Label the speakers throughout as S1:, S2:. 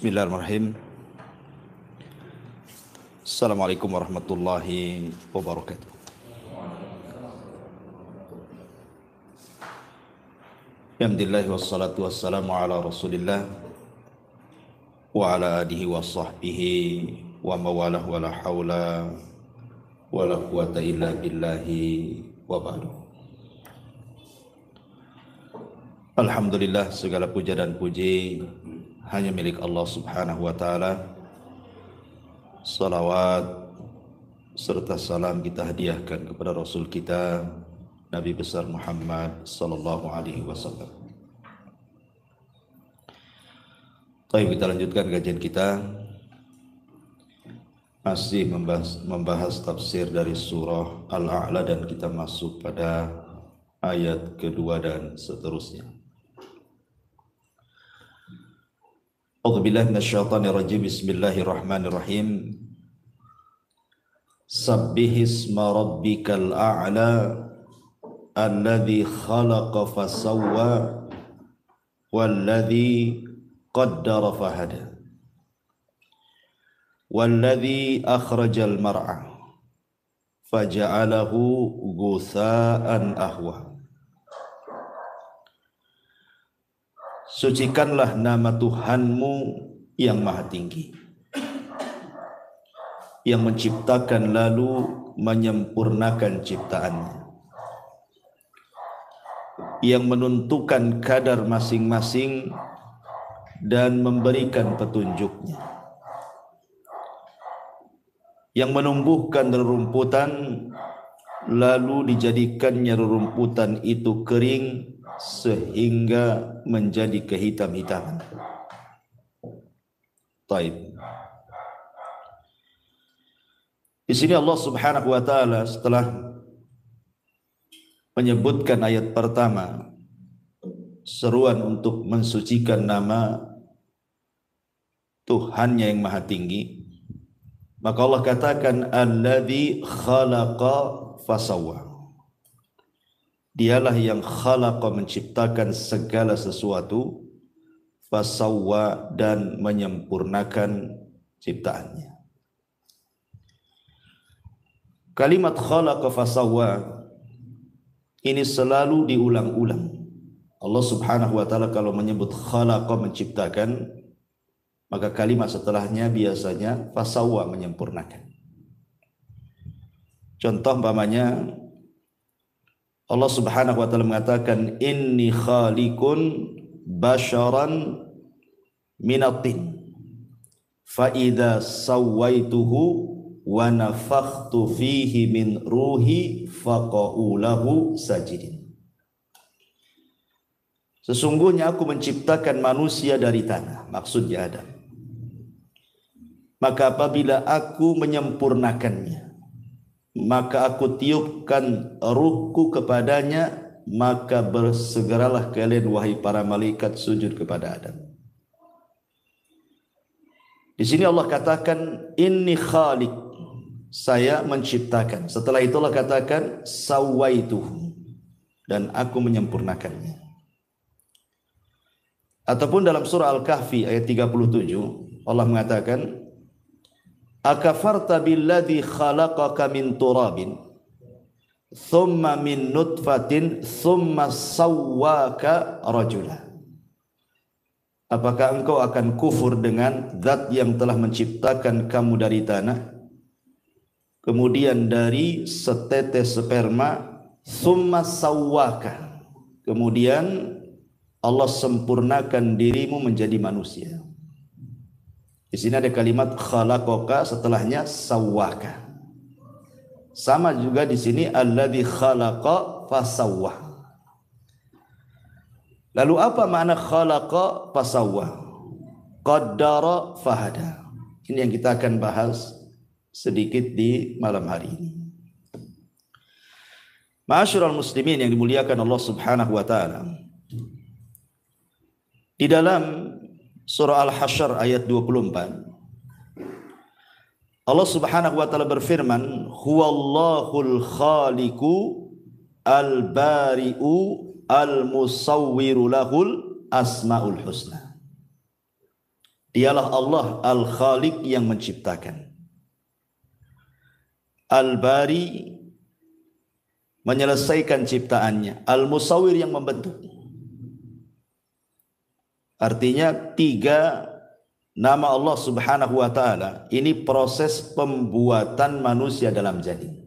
S1: Bismillahirrahmanirrahim. Assalamualaikum warahmatullahi wabarakatuh. Alhamdulillah wassalatu wassalamu ala Rasulillah wa ala alihi wa sahbihi wa mawalah wa la hawla wa la quwata illa billahi wa ba'du. Alhamdulillah, segala puja dan puji hanya milik Allah subhanahu wa ta'ala. Salawat serta salam kita hadiahkan kepada Rasul kita Nabi besar Muhammad sallallahu alaihi wasallam. Baik, kita lanjutkan kajian kita. Masih membahas tafsir dari surah Al-A'la dan kita masuk pada ayat kedua dan seterusnya. A'udzubillahi minasyaitonir rajim. Bismillahirrahmanirrahim. Sabbihisma rabbikal a'la alladzi khalaqa fasawwa walladzi qaddara fahada walladzi akhrajal mar'a faja'alahu ghutsa'an ahwa. Sucikanlah nama Tuhanmu yang maha tinggi, yang menciptakan lalu menyempurnakan ciptaannya, yang menentukan kadar masing-masing dan memberikan petunjuknya, yang menumbuhkan rerumputan lalu dijadikannya rerumputan itu kering sehingga menjadi kehitam-hitaman. Taib. Di sini Allah Subhanahu wa taala setelah menyebutkan ayat pertama seruan untuk mensucikan nama Tuhannya yang maha tinggi, maka Allah katakan alladzi khalaqa fasawwa. Dialah yang khalaqa, menciptakan segala sesuatu, fasawwa, dan menyempurnakan ciptaannya. Kalimat khalaqa fasawwa ini selalu diulang-ulang. Allah Subhanahu wa taala kalau menyebut khalaqa, menciptakan, maka kalimat setelahnya biasanya fasawwa, menyempurnakan. Contoh umpamanya Allah Subhanahu wa taala mengatakan inni khaliqun basharan minatin fa idza sawaituhu wa nafakhtu fihi min ruhi faqa'u lahu sajidin. Sesungguhnya aku menciptakan manusia dari tanah, maksudnya Adam. Maka apabila aku menyempurnakannya, maka aku tiupkan ruhku kepadanya, maka bersegeralah kalian wahai para malaikat sujud kepada Adam. Di sini Allah katakan inni khaliq, saya menciptakan. Setelah itu Allah katakan sawaituhu, dan aku menyempurnakannya. Ataupun dalam surah Al-Kahfi ayat 37 Allah mengatakan akafarta billadzi khalaqaka min turabin thumma min nutfatin thumma sawwaka rajula. Apakah engkau akan kufur dengan zat yang telah menciptakan kamu dari tanah, kemudian dari setetes sperma, thumma sawwaka, kemudian Allah sempurnakan dirimu menjadi manusia. Di sini ada kalimat khalaqaka, setelahnya sawwaka. Sama juga di sini alladzi khalaqa fasawwa. Lalu apa makna khalaqa fasawwa? Qaddara fahada. Ini yang kita akan bahas sedikit di malam hari ini. Ma'asyiral muslimin yang dimuliakan Allah Subhanahu wa taala. Di dalam surah Al-Hasyr ayat 24, Allah Subhanahu wa taala berfirman, "Huwallahul khaliqu al-bari'u al-musawwiru lahul asmaul husna." Dialah Allah Al-Khaliq yang menciptakan. Al-Bari menyelesaikan ciptaannya, Al-Musawwir yang membentuk. Artinya 3 nama Allah Subhanahu wa taala ini proses pembuatan manusia dalam janin.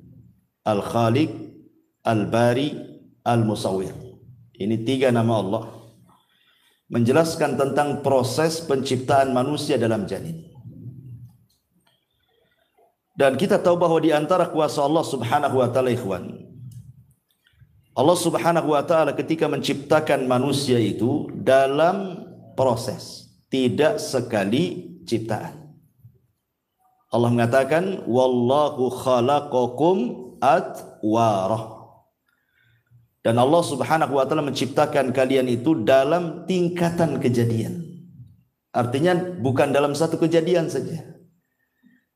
S1: Al-Khaliq, Al-Bari, Al-Musawwir. Ini 3 nama Allah menjelaskan tentang proses penciptaan manusia dalam janin. Dan kita tahu bahwa di antara kuasa Allah Subhanahu wa taala, ikhwan, Allah Subhanahu wa taala ketika menciptakan manusia itu dalam proses, tidak sekali ciptaan. Allah mengatakan wallahu khalaqakum atwarah. Dan Allah Subhanahu wa taala menciptakan kalian itu dalam tingkatan kejadian. Artinya bukan dalam satu kejadian saja.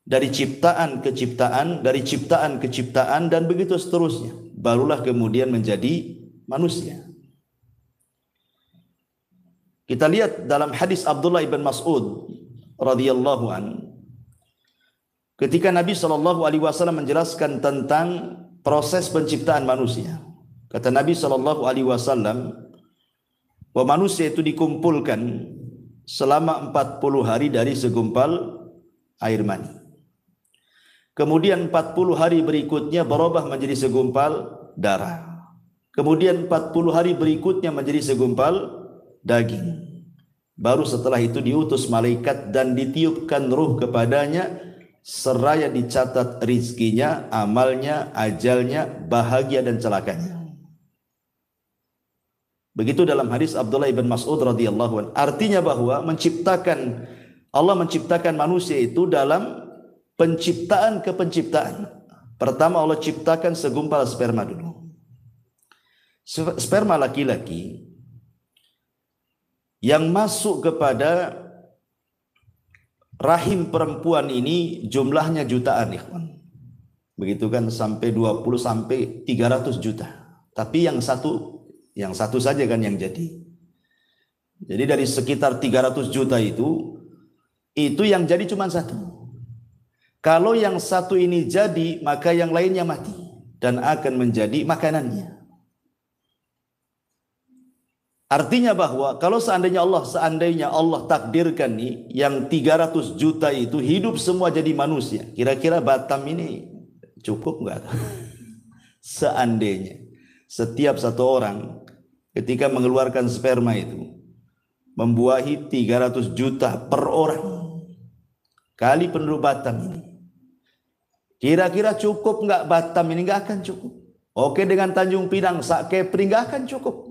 S1: Dari ciptaan ke ciptaan, dari ciptaan ke ciptaan, dan begitu seterusnya. Barulah kemudian menjadi manusia. Kita lihat dalam hadis Abdullah ibn Mas'ud radhiyallahu an, ketika Nabi sallallahu alaihi wasallam menjelaskan tentang proses penciptaan manusia. Kata Nabi sallallahu alaihi wasallam, bahwa manusia itu dikumpulkan selama 40 hari dari segumpal air mani. Kemudian 40 hari berikutnya berubah menjadi segumpal darah. Kemudian 40 hari berikutnya menjadi segumpal daging. Baru setelah itu diutus malaikat dan ditiupkan ruh kepadanya, seraya dicatat rizkinya, amalnya, ajalnya, bahagia dan celakanya. Begitu dalam hadis Abdullah ibn Mas'ud radhiyallahu anhu. Artinya bahwa Allah menciptakan manusia itu dalam penciptaan ke penciptaan. Pertama Allah ciptakan segumpal sperma dulu. Sperma laki-laki yang masuk kepada rahim perempuan ini jumlahnya jutaan, ikhwan. Begitu kan, sampai 20 sampai 300 juta. Tapi yang satu saja kan yang jadi. Jadi dari sekitar 300 juta itu yang jadi cuma satu. Kalau yang satu ini jadi, maka yang lainnya mati dan akan menjadi makanannya. Artinya bahwa kalau seandainya Allah takdirkan nih yang 300 juta itu hidup semua jadi manusia, kira-kira Batam ini cukup enggak? Seandainya setiap satu orang ketika mengeluarkan sperma itu membuahi 300 juta per orang kali penduduk Batam ini, kira-kira cukup enggak Batam ini? Enggak akan cukup. Oke, dengan Tanjung Pinang, Sak Kepri enggak akan cukup.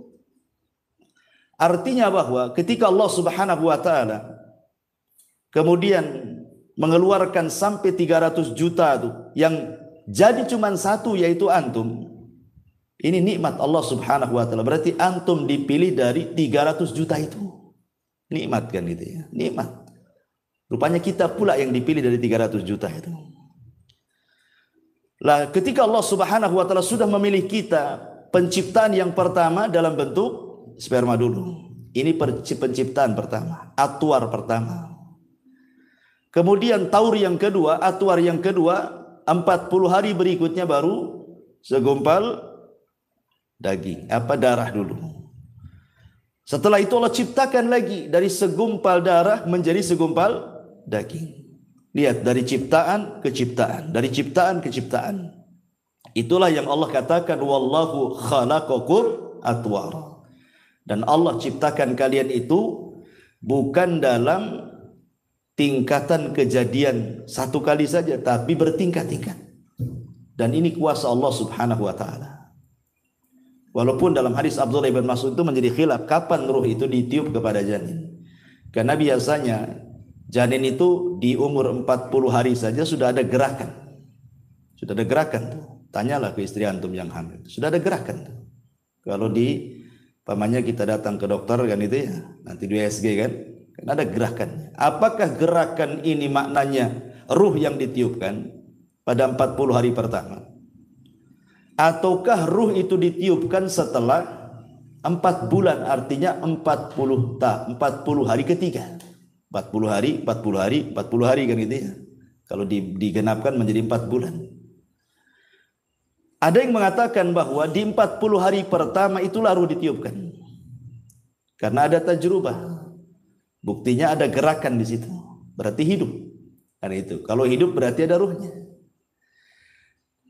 S1: Artinya bahwa ketika Allah Subhanahu wa taala kemudian mengeluarkan sampai 300 juta itu, yang jadi cuma satu yaitu antum. Ini nikmat Allah Subhanahu wa taala. Berarti antum dipilih dari 300 juta itu. Nikmat kan gitu ya. Nikmat. Rupanya kita pula yang dipilih dari 300 juta itu. Lah ketika Allah Subhanahu wa taala sudah memilih kita, penciptaan yang pertama dalam bentuk sperma dulu. Ini penciptaan pertama, atwar pertama. Kemudian taur yang kedua, atwar yang kedua, 40 hari berikutnya baru segumpal daging, darah dulu. Setelah itu Allah ciptakan lagi dari segumpal darah menjadi segumpal daging. Lihat, dari ciptaan ke ciptaan, dari ciptaan ke ciptaan. Itulah yang Allah katakan wallahu khalaqakum atwara. Dan Allah ciptakan kalian itu bukan dalam tingkatan kejadian satu kali saja, tapi bertingkat-tingkat. Dan ini kuasa Allah Subhanahu wa taala. Walaupun dalam hadis Abdullah bin Mas'ud itu menjadi khilaf kapan ruh itu ditiup kepada janin. Karena biasanya janin itu di umur 40 hari saja sudah ada gerakan. Sudah ada gerakan tuh. Tanyalah ke istri antum yang hamil. Sudah ada gerakan tuh. Kalau di pamannya kita datang ke dokter kan itu ya, nanti di USG kan ada gerakannya. Apakah gerakan ini maknanya ruh yang ditiupkan pada 40 hari pertama? Ataukah ruh itu ditiupkan setelah 4 bulan, artinya 40 hari ketiga. 40 hari kan gitu ya. Kalau digenapkan menjadi 4 bulan. Ada yang mengatakan bahwa di 40 hari pertama itulah ruh ditiupkan. Karena ada tajrubah. Buktinya ada gerakan di situ. Berarti hidup. Karena itu. Kalau hidup berarti ada ruhnya.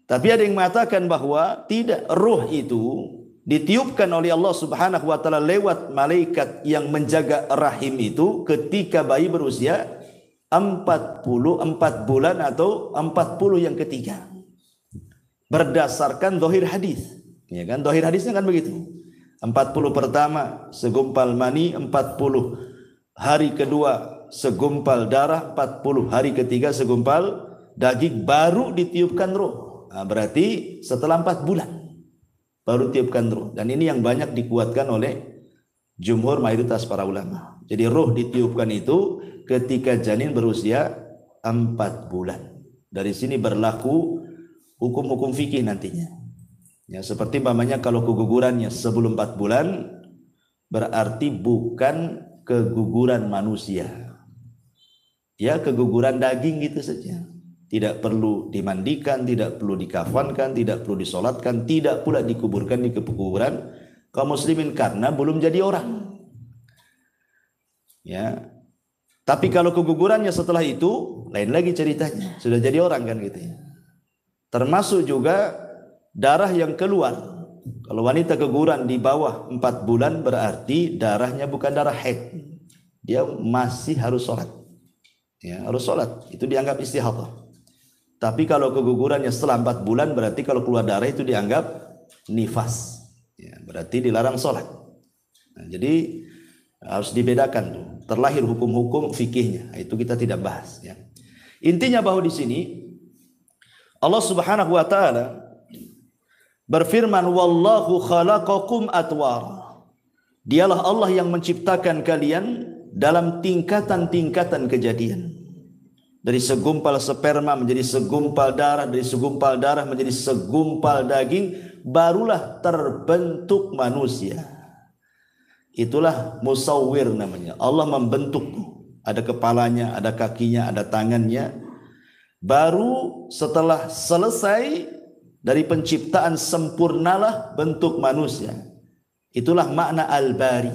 S1: Tapi ada yang mengatakan bahwa tidak, ruh itu ditiupkan oleh Allah Subhanahu wa taala lewat malaikat yang menjaga rahim itu ketika bayi berusia 44 bulan atau 40 yang ketiga. Berdasarkan zahir hadis. Ya kan? Zahir hadisnya kan begitu. 40 pertama segumpal mani, 40 hari kedua segumpal darah, 40 hari ketiga segumpal daging, baru ditiupkan ruh. Nah, berarti setelah 4 bulan baru tiupkan ruh. Dan ini yang banyak dikuatkan oleh jumhur mayoritas para ulama. Jadi ruh ditiupkan itu ketika janin berusia 4 bulan. Dari sini berlaku hukum-hukum fikih nantinya. Ya, seperti umpamanya kalau kegugurannya sebelum 4 bulan berarti bukan keguguran manusia. Ya, keguguran daging gitu saja. Tidak perlu dimandikan, tidak perlu dikafankan, tidak perlu disolatkan, tidak pula dikuburkan di kuburan kaum muslimin karena belum jadi orang. Ya. Tapi kalau kegugurannya setelah itu lain lagi ceritanya, sudah jadi orang kan gitu ya. Termasuk juga darah yang keluar. Kalau wanita keguguran di bawah 4 bulan berarti darahnya bukan darah haid. Dia masih harus sholat. Ya, harus sholat. Itu dianggap istihadah. Tapi kalau kegugurannya setelah 4 bulan berarti kalau keluar darah itu dianggap nifas. Ya, berarti dilarang sholat. Nah, jadi harus dibedakan tuh. Terlahir hukum-hukum fikihnya. Itu kita tidak bahas. Ya. Intinya bahwa di sini Allah Subhanahu wa taala berfirman, wallahu khalaqakum atwara. Dialah Allah yang menciptakan kalian dalam tingkatan-tingkatan kejadian. Dari segumpal sperma menjadi segumpal darah, dari segumpal darah menjadi segumpal daging, barulah terbentuk manusia. Itulah musawwir namanya. Allah membentuk. Ada kepalanya, ada kakinya, ada tangannya. Baru setelah selesai dari penciptaan sempurnalah bentuk manusia. Itulah makna al-bari.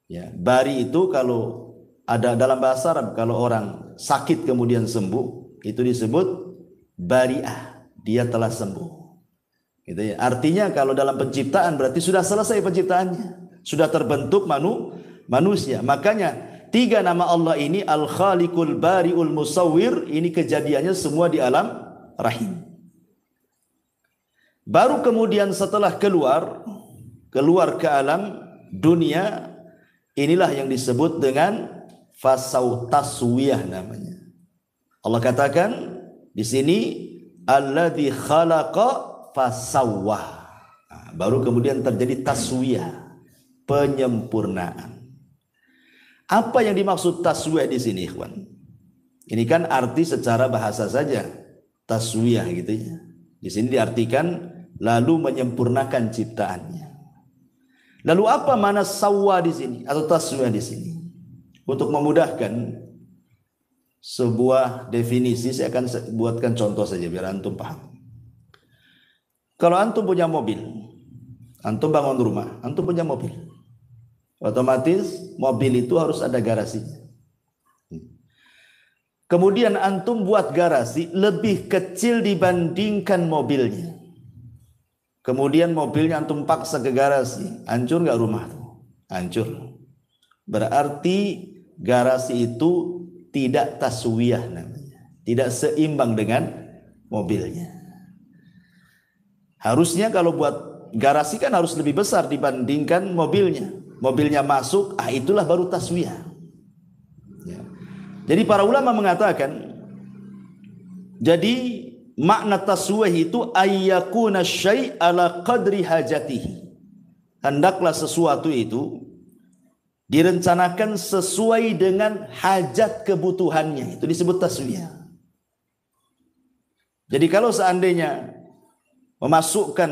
S1: Ya, bari itu kalau ada dalam bahasa Arab, kalau orang sakit kemudian sembuh, itu disebut bari'ah, dia telah sembuh. Gitu ya. Artinya kalau dalam penciptaan berarti sudah selesai penciptaannya, sudah terbentuk manusia. Makanya 3 nama Allah ini, Al-Khaliqul Bari'ul Musawwir, ini kejadiannya semua di alam rahim. Baru kemudian setelah keluar ke alam dunia, inilah yang disebut dengan fasau taswiyah namanya. Allah katakan di sini alladzi khalaqa fasawwa. Nah, baru kemudian terjadi taswiyah, penyempurnaan. Apa yang dimaksud taswiyah di sini, ikhwan? Ini kan arti secara bahasa saja, taswiyah gitu ya. Di sini diartikan lalu menyempurnakan ciptaannya. Lalu apa makna sawwa di sini atau taswiyah di sini? Untuk memudahkan sebuah definisi, saya akan buatkan contoh saja biar antum paham. Kalau antum punya mobil, antum bangun rumah, antum punya mobil, otomatis mobil itu harus ada garasinya. Kemudian antum buat garasi lebih kecil dibandingkan mobilnya. Kemudian mobilnya antum paksa ke garasi, hancur nggak rumah tuh? Hancur. Berarti garasi itu tidak taswiyah namanya, tidak seimbang dengan mobilnya. Harusnya kalau buat garasi kan harus lebih besar dibandingkan mobilnya. Mobilnya masuk, itulah baru taswiyah. Ya. Jadi para ulama mengatakan, jadi makna taswiyah itu ayyakuna syai' ala qadri hajatihi. Hendaklah sesuatu itu direncanakan sesuai dengan hajat kebutuhannya. Itu disebut taswiyah. Jadi kalau seandainya memasukkan,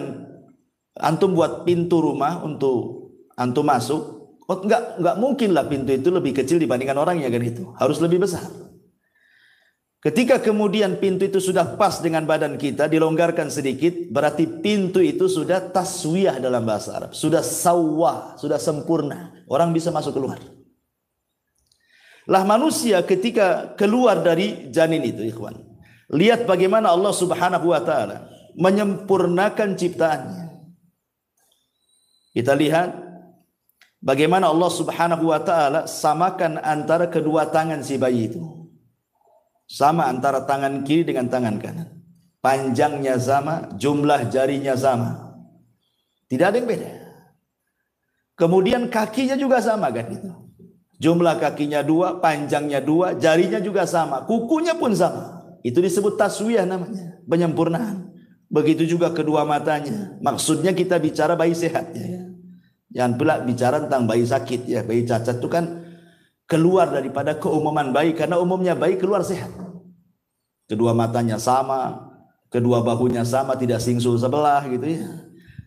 S1: antum buat pintu rumah untuk antum masuk, enggak mungkin lah pintu itu lebih kecil dibandingkan orangnya kan, itu harus lebih besar. Ketika kemudian pintu itu sudah pas dengan badan kita, dilonggarkan sedikit, berarti pintu itu sudah taswiyah dalam bahasa Arab. Sudah sawah, sudah sempurna. Orang bisa masuk keluar. Lah manusia ketika keluar dari janin itu, ikhwan. Lihat bagaimana Allah Subhanahu wa ta'ala menyempurnakan ciptaannya. Kita lihat bagaimana Allah Subhanahu wa ta'ala samakan antara kedua tangan si bayi itu. Sama antara tangan kiri dengan tangan kanan. Panjangnya sama, jumlah jarinya sama. Tidak ada yang beda. Kemudian kakinya juga sama kan itu. Jumlah kakinya 2, panjangnya 2, jarinya juga sama, kukunya pun sama. Itu disebut taswiyah namanya, penyempurnaan. Begitu juga kedua matanya. Maksudnya kita bicara bayi sehat ya. Jangan pula bicara tentang bayi sakit ya. Bayi cacat itu kan keluar daripada keumuman bayi, karena umumnya bayi keluar sehat. Kedua matanya sama, kedua bahunya sama, tidak singsul sebelah gitu ya.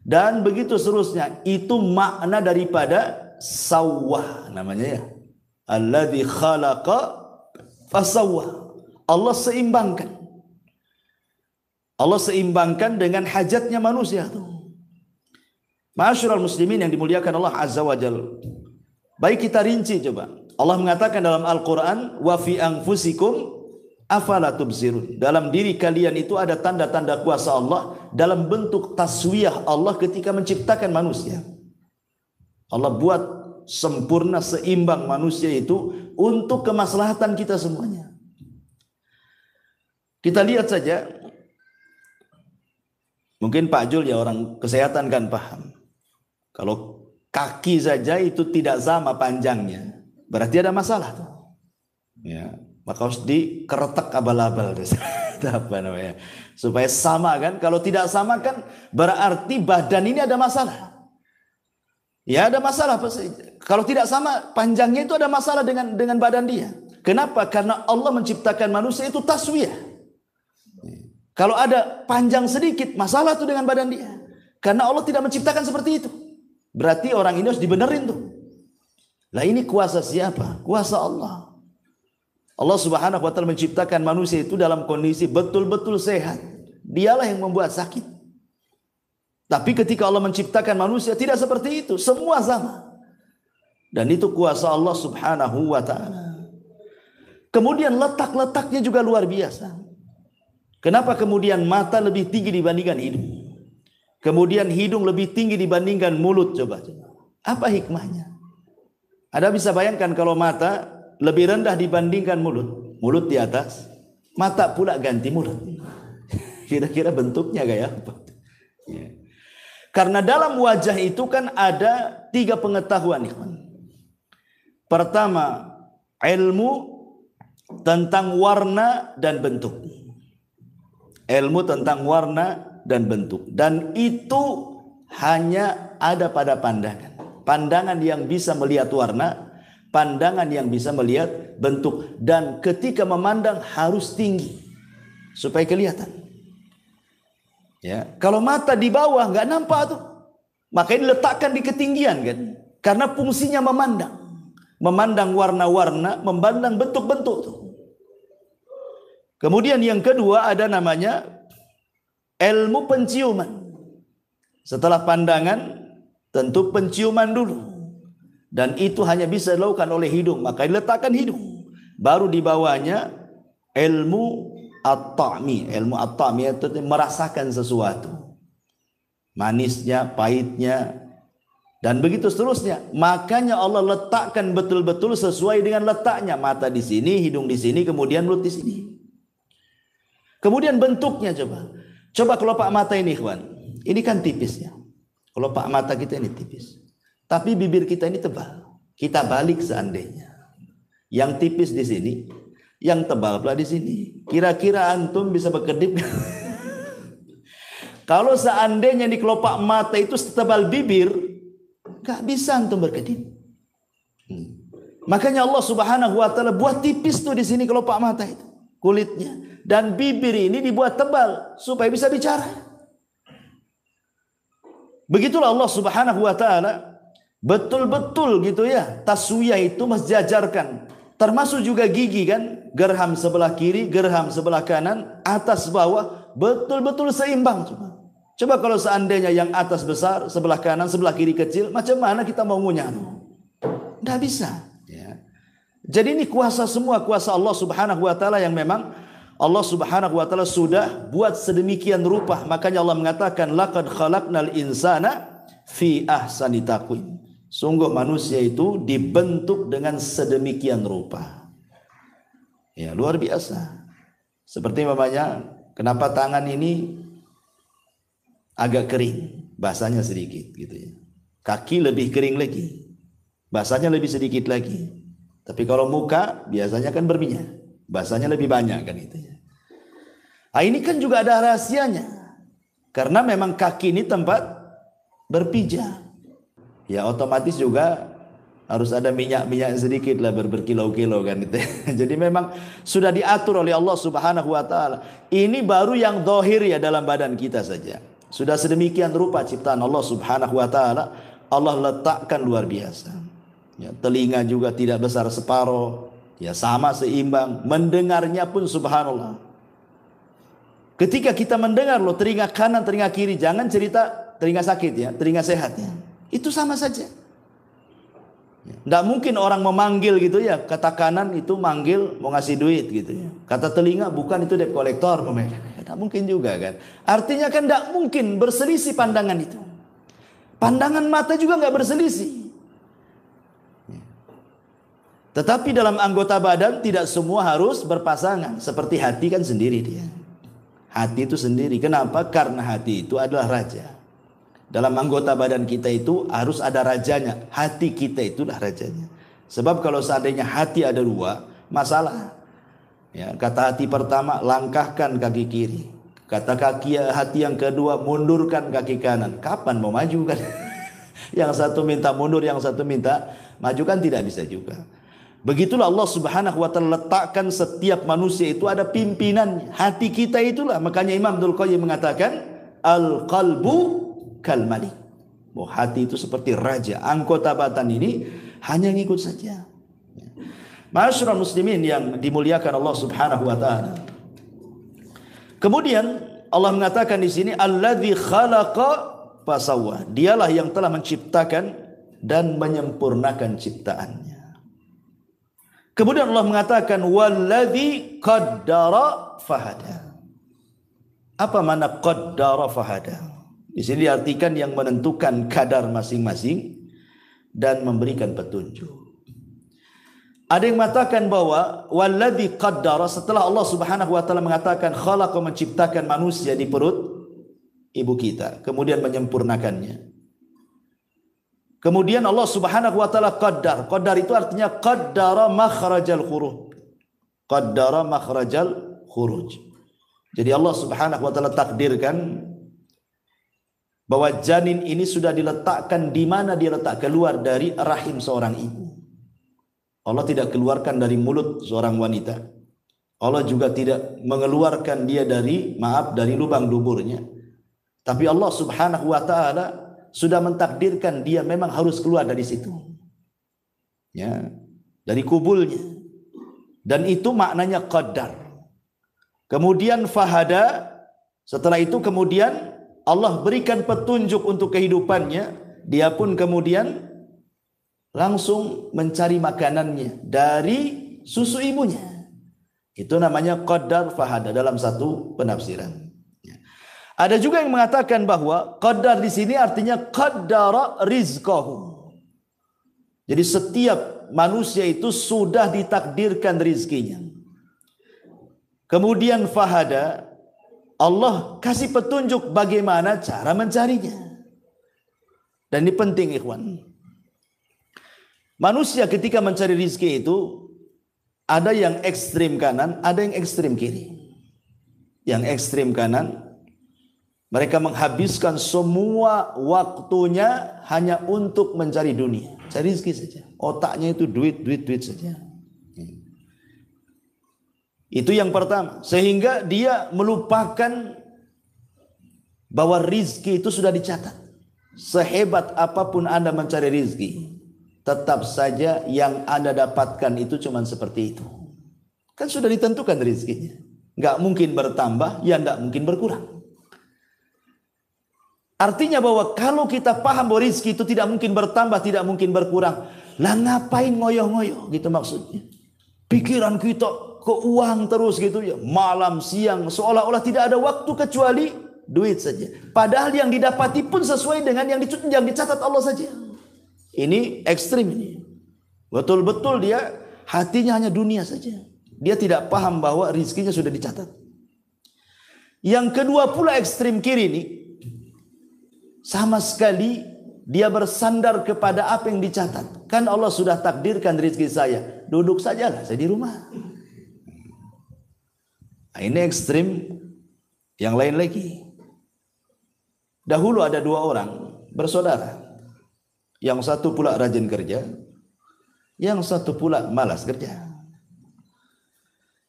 S1: Dan begitu seterusnya. Itu makna daripada sawwah namanya ya. Alladzi khalaqa fasawwah. Allah seimbangkan. Allah seimbangkan dengan hajatnya manusia tuh. Ma'asyiral muslimin yang dimuliakan Allah Azza wa Jalla. Baik kita rinci coba. Allah mengatakan dalam Al-Quran, wa fi anfusikum afala tubsirun. Dalam diri kalian itu ada tanda-tanda kuasa Allah dalam bentuk taswiyah Allah ketika menciptakan manusia. Allah buat sempurna, seimbang manusia itu untuk kemaslahatan kita semuanya. Kita lihat saja, mungkin Pak Jul ya orang kesehatan kan paham. Kalau kaki saja itu tidak sama panjangnya, berarti ada masalah tuh. Ya, maka harus dikeretek abal-abal apa namanya, supaya sama kan. Kalau tidak sama kan berarti badan ini ada masalah. Ya ada masalah. Kalau tidak sama panjangnya itu ada masalah dengan badan dia. Kenapa? Karena Allah menciptakan manusia itu taswiyah. Kalau ada panjang sedikit, masalah tuh dengan badan dia. Karena Allah tidak menciptakan seperti itu. Berarti orang ini harus dibenerin tuh. Lah ini kuasa siapa? Kuasa Allah. Allah Subhanahu wa ta'ala menciptakan manusia itu dalam kondisi betul-betul sehat. Dialah yang membuat sakit. Tapi ketika Allah menciptakan manusia tidak seperti itu. Semua sama. Dan itu kuasa Allah Subhanahu wa ta'ala. Kemudian letak-letaknya juga luar biasa. Kenapa kemudian mata lebih tinggi dibandingkan hidung? Kemudian hidung lebih tinggi dibandingkan mulut? Coba. Apa hikmahnya? Ada bisa bayangkan kalau mata lebih rendah dibandingkan mulut? Mulut di atas, mata pula ganti mulut. Kira-kira bentuknya kayak apa? Ya. Karena dalam wajah itu kan ada 3 pengetahuan. Pertama, ilmu tentang warna dan bentuk. Ilmu tentang warna dan bentuk. Dan itu hanya ada pada pandangan. Pandangan yang bisa melihat warna, pandangan yang bisa melihat bentuk. Dan ketika memandang harus tinggi supaya kelihatan. Ya, kalau mata di bawah nggak nampak tuh. Makanya diletakkan di ketinggian kan. Karena fungsinya memandang. Memandang warna-warna, memandang bentuk-bentuk tuh. Kemudian yang kedua ada namanya ilmu penciuman. Setelah pandangan tentu penciuman dulu. Dan itu hanya bisa dilakukan oleh hidung. Maka diletakkan hidung. Baru di bawahnya ilmu at-ta'mi. Ilmu at-ta'mi itu merasakan sesuatu. Manisnya, pahitnya, Dan begitu seterusnya. Makanya Allah letakkan betul-betul sesuai dengan letaknya. Mata di sini, hidung di sini, kemudian mulut di sini. Kemudian bentuknya coba. Coba kelopak mata ini, ikhwan. Ini kan tipis ya. Kelopak mata kita ini tipis. Tapi bibir kita ini tebal. Kita balik seandainya. Yang tipis di sini, yang tebal pula di sini. Kira-kira antum bisa berkedip? Kalau seandainya di kelopak mata itu setebal bibir, gak bisa antum berkedip. Makanya Allah Subhanahu wa taala buat tipis tuh di sini kelopak mata itu, kulitnya. Dan bibir ini dibuat tebal supaya bisa bicara. Begitulah Allah Subhanahu wa taala betul-betul gitu ya. Taswiyah itu mensejajarkan. Termasuk juga gigi kan, gerham sebelah kiri, gerham sebelah kanan, atas bawah betul-betul seimbang. Coba kalau seandainya yang atas besar, sebelah kanan, sebelah kiri kecil, macam mana kita mau ngunyah? Tidak bisa. Ya. Jadi ini kuasa semua, kuasa Allah Subhanahu wa taala yang memang Allah Subhanahu wa taala sudah buat sedemikian rupa. Makanya Allah mengatakan laqad khalaqnal insana fi ahsani taqwim. Sungguh manusia itu dibentuk dengan sedemikian rupa. Ya, luar biasa. Seperti namanya, kenapa tangan ini agak kering, basahnya sedikit gitu ya. Kaki lebih kering lagi, basahnya lebih sedikit lagi. Tapi kalau muka biasanya kan berminyak, basahnya lebih banyak kan itu ya. Nah, ini kan juga ada rahasianya. Karena memang kaki ini tempat berpijak. Ya otomatis juga harus ada minyak-minyak sedikit lah berkilo-kilo kan itu. Jadi memang sudah diatur oleh Allah Subhanahu wa taala. Ini baru yang zahir ya dalam badan kita saja. Sudah sedemikian rupa ciptaan Allah Subhanahu wa taala, Allah letakkan luar biasa. Ya, telinga juga tidak besar separuh, ya sama seimbang. Mendengarnya pun subhanallah. Ketika kita mendengar loh, telinga kanan, telinga kiri, jangan cerita telinga sakit ya, telinga sehat ya. Itu sama saja. Tidak mungkin orang memanggil gitu ya, kata kanan itu manggil mau ngasih duit gitu ya. Kata telinga bukan itu debt collector. Tidak mungkin juga kan. Artinya kan tidak mungkin berselisih pandangan itu. Pandangan mata juga nggak berselisih. Tetapi dalam anggota badan tidak semua harus berpasangan. Seperti hati kan sendiri dia. Hati itu sendiri. Kenapa? Karena hati itu adalah raja. Dalam anggota badan kita itu harus ada rajanya. Hati kita itulah rajanya. Sebab kalau seandainya hati ada dua, masalah. Ya, kata hati pertama, langkahkan kaki kiri. Kata hati yang kedua, mundurkan kaki kanan. Kapan mau maju kan? Yang satu minta mundur, yang satu minta maju kan tidak bisa juga. Begitulah Allah Subhanahu wa taala letakkan setiap manusia itu ada pimpinannya. Hati kita itulah. Makanya Imam Dzul Qayyim mengatakan, al-qalbu kal malik. Oh, hati itu seperti raja. Anggota badan ini hanya ngikut saja. Ma'asyiral muslimin yang dimuliakan Allah Subhanahu wa taala. Kemudian Allah mengatakan di sini alladzi khalaqa fasawwa. Dialah yang telah menciptakan dan menyempurnakan ciptaannya. Kemudian Allah mengatakan walladzi qaddara fahada. Apa makna qaddara fahada? Di sini diartikan yang menentukan kadar masing-masing dan memberikan petunjuk. Ada yang mengatakan bahwa walladzi qaddara, setelah Allah Subhanahu wa taala mengatakan khalaqa, menciptakan manusia di perut ibu kita, kemudian menyempurnakannya. Kemudian Allah Subhanahu wa taala qaddar. Qaddar itu artinya qaddara makhrajal khuruj. Qaddara makhrajal khuruj. Jadi Allah Subhanahu wa taala takdirkan bahwa janin ini sudah diletakkan di mana dia letak, keluar dari rahim seorang ibu. Allah tidak keluarkan dari mulut seorang wanita. Allah juga tidak mengeluarkan dia dari lubang duburnya. Tapi Allah Subhanahu wa taala sudah mentakdirkan dia memang harus keluar dari situ. Ya, dari kubulnya. Dan itu maknanya qaddar. Kemudian fahada, setelah itu kemudian Allah berikan petunjuk untuk kehidupannya. Dia pun kemudian langsung mencari makanannya dari susu ibunya. Itu namanya qaddar fahada dalam satu penafsiran. Ada juga yang mengatakan bahwa qadar di sini artinya qaddara rizqahum. Jadi setiap manusia itu sudah ditakdirkan rizkinya. Kemudian fahada, Allah kasih petunjuk bagaimana cara mencarinya. Dan ini penting ikhwan. Manusia ketika mencari rizki itu ada yang ekstrim kanan, ada yang ekstrim kiri. Yang ekstrim kanan, mereka menghabiskan semua waktunya hanya untuk mencari dunia, cari rezeki saja. Otaknya itu duit saja. Itu yang pertama. Sehingga dia melupakan bahwa rizki itu sudah dicatat. Sehebat apapun Anda mencari rizki, tetap saja yang Anda dapatkan itu cuma seperti itu. Kan sudah ditentukan rizkinya. Nggak mungkin bertambah, ya nggak mungkin berkurang. Artinya bahwa kalau kita paham bahwa rizki itu tidak mungkin bertambah, tidak mungkin berkurang, lah ngapain ngoyo-ngoyo gitu maksudnya. Pikiran kita ke uang terus gitu ya, malam siang seolah-olah tidak ada waktu kecuali duit saja. Padahal yang didapati pun sesuai dengan yang dicatat Allah saja. Ini ekstrim ini. Betul-betul dia hatinya hanya dunia saja. Dia tidak paham bahwa rizkinya sudah dicatat. Yang kedua pula ekstrim kiri ini, sama sekali dia bersandar kepada apa yang dicatat. Kan Allah sudah takdirkan rezeki saya, duduk sajalah saya di rumah. Nah, ini ekstrim. Yang lain lagi, dahulu ada dua orang bersaudara. Yang satu pula rajin kerja, yang satu pula malas kerja.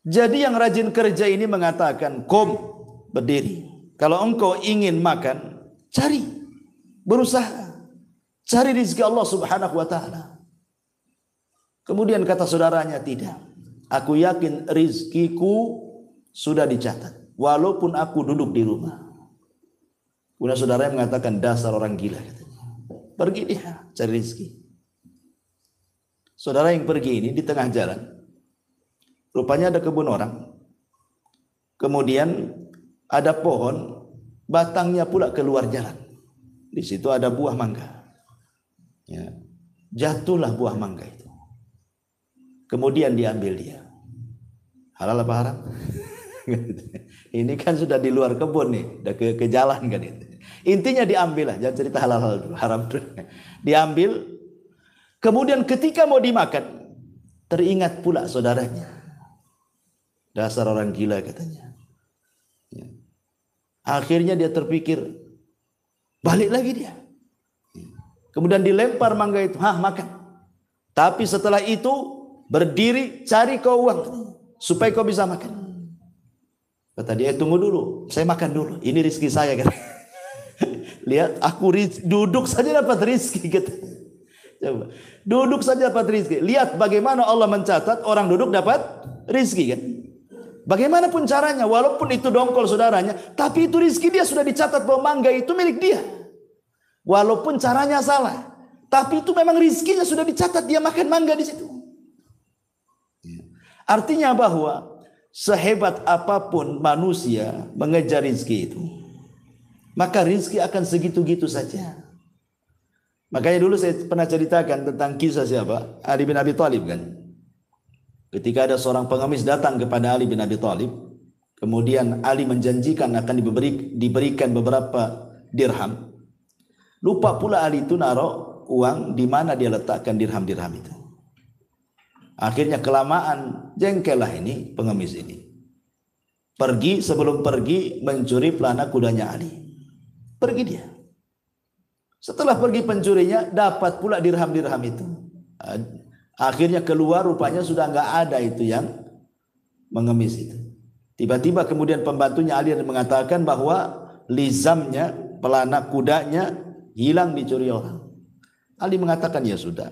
S1: Jadi yang rajin kerja ini mengatakan, "Kom, berdiri. Kalau engkau ingin makan, cari. Berusaha cari rezeki Allah Subhanahu wa taala." Kemudian kata saudaranya, "Tidak. Aku yakin rezekiku sudah dicatat walaupun aku duduk di rumah." Kemudian saudaranya mengatakan, "Dasar orang gila," katanya. "Pergi dia cari rezeki." Saudara yang pergi ini di tengah jalan, rupanya ada kebun orang. Kemudian ada pohon, batangnya pula keluar jalan. Di situ ada buah mangga. Ya. Jatuhlah buah mangga itu. Kemudian diambil dia. Halal apa haram? Ini kan sudah di luar kebun nih, udah ke jalan kan itu. Intinya diambil lah, jangan cerita halal dulu, haram dulu. Diambil. Kemudian ketika mau dimakan, teringat pula saudaranya. Dasar orang gila katanya. Ya. Akhirnya dia terpikir, balik lagi dia. Kemudian dilempar mangga itu, makan. Tapi setelah itu berdiri cari kau uang supaya kau bisa makan. Kata dia, tunggu dulu, saya makan dulu. Ini rezeki saya kan. Lihat, aku duduk saja dapat rezeki kata. Coba, duduk saja dapat rezeki. Lihat bagaimana Allah mencatat orang duduk dapat rezeki kan. Bagaimanapun caranya, walaupun itu dongkol saudaranya, tapi itu rezeki dia sudah dicatat bahwa mangga itu milik dia. Walaupun caranya salah, tapi itu memang rezekinya sudah dicatat, dia makan mangga di situ. Artinya bahwa sehebat apapun manusia mengejar rezeki itu, maka rezeki akan segitu-gitu saja. Makanya dulu saya pernah ceritakan tentang kisah siapa? Ali bin Abi Thalib kan. Ketika ada seorang pengemis datang kepada Ali bin Abi Thalib, kemudian Ali menjanjikan akan diberikan beberapa dirham. Lupa pula Ali itu naruh uang di mana dia letakkan dirham-dirham itu. Akhirnya kelamaan jengkellah ini pengemis ini. Sebelum pergi mencuri pelana kudanya Ali. Pergi dia. Setelah pergi pencurinya, dapat pula dirham-dirham itu. Akhirnya keluar, rupanya sudah nggak ada itu yang mengemis itu. Tiba-tiba kemudian pembantunya Ali mengatakan bahwa lizamnya, pelana kudanya hilang dicuri orang. Ali mengatakan, ya sudah,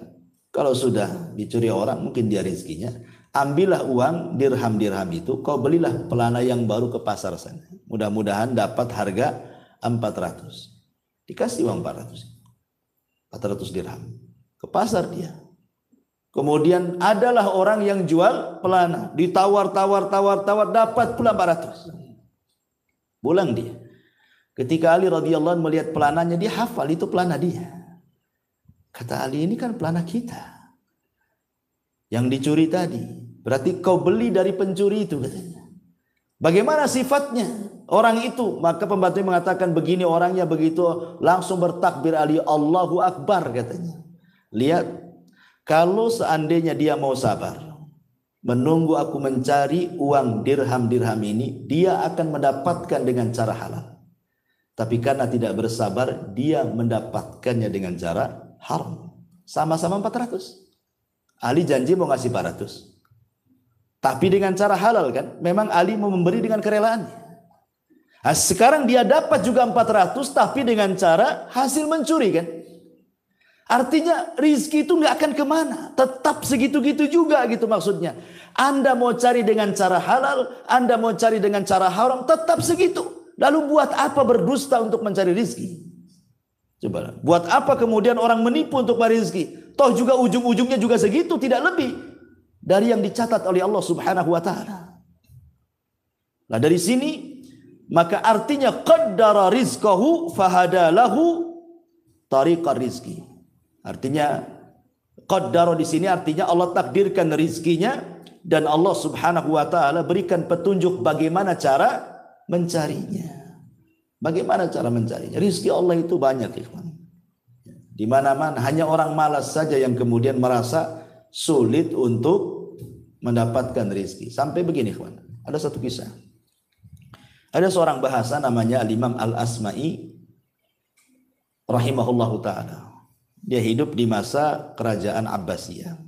S1: kalau sudah dicuri orang mungkin dia rezekinya. Ambillah uang dirham-dirham itu, kau belilah pelana yang baru ke pasar sana. Mudah-mudahan dapat harga 400. Dikasih uang 400 dirham. Ke pasar dia. Kemudian adalah orang yang jual pelana, ditawar, tawar, dapat pula 400. Pulang dia. Ketika Ali radhiyallahu anhu melihat pelananya, dia hafal itu pelana dia. Kata Ali, ini kan pelana kita yang dicuri tadi. Berarti kau beli dari pencuri itu, katanya. Bagaimana sifatnya orang itu? Maka pembantu mengatakan begini orangnya, begitu langsung bertakbir Ali, Allahu Akbar, katanya. Lihat, kalau seandainya dia mau sabar, menunggu aku mencari uang dirham-dirham ini, dia akan mendapatkan dengan cara halal. Tapi karena tidak bersabar, dia mendapatkannya dengan cara haram. Sama-sama 400. Ali janji mau ngasih 400. Tapi dengan cara halal kan? Memang Ali mau memberi dengan kerelaannya. Nah, sekarang dia dapat juga 400, tapi dengan cara hasil mencuri kan? Artinya rizki itu nggak akan kemana, tetap segitu-gitu juga gitu maksudnya. Anda mau cari dengan cara halal, Anda mau cari dengan cara haram, tetap segitu. Lalu buat apa berdusta untuk mencari rizki? Coba, buat apa kemudian orang menipu untuk mencari rizki? Toh juga ujung-ujungnya juga segitu, tidak lebih dari yang dicatat oleh Allah Subhanahu wa taala. Nah, dari sini maka artinya qaddara rizqahu fahadalahu tariqar rizki. Artinya qaddara di sini artinya Allah takdirkan rizkinya dan Allah Subhanahu wa taala berikan petunjuk bagaimana cara mencarinya. Bagaimana cara mencarinya? Rizki Allah itu banyak, ikhwan. Di mana-mana, hanya orang malas saja yang kemudian merasa sulit untuk mendapatkan rizki. Sampai begini, ikhwan. Ada satu kisah. Ada seorang bahasa namanya Al-Imam Al-Asma'i rahimahullahu ta'ala. Dia hidup di masa kerajaan Abbasiyah.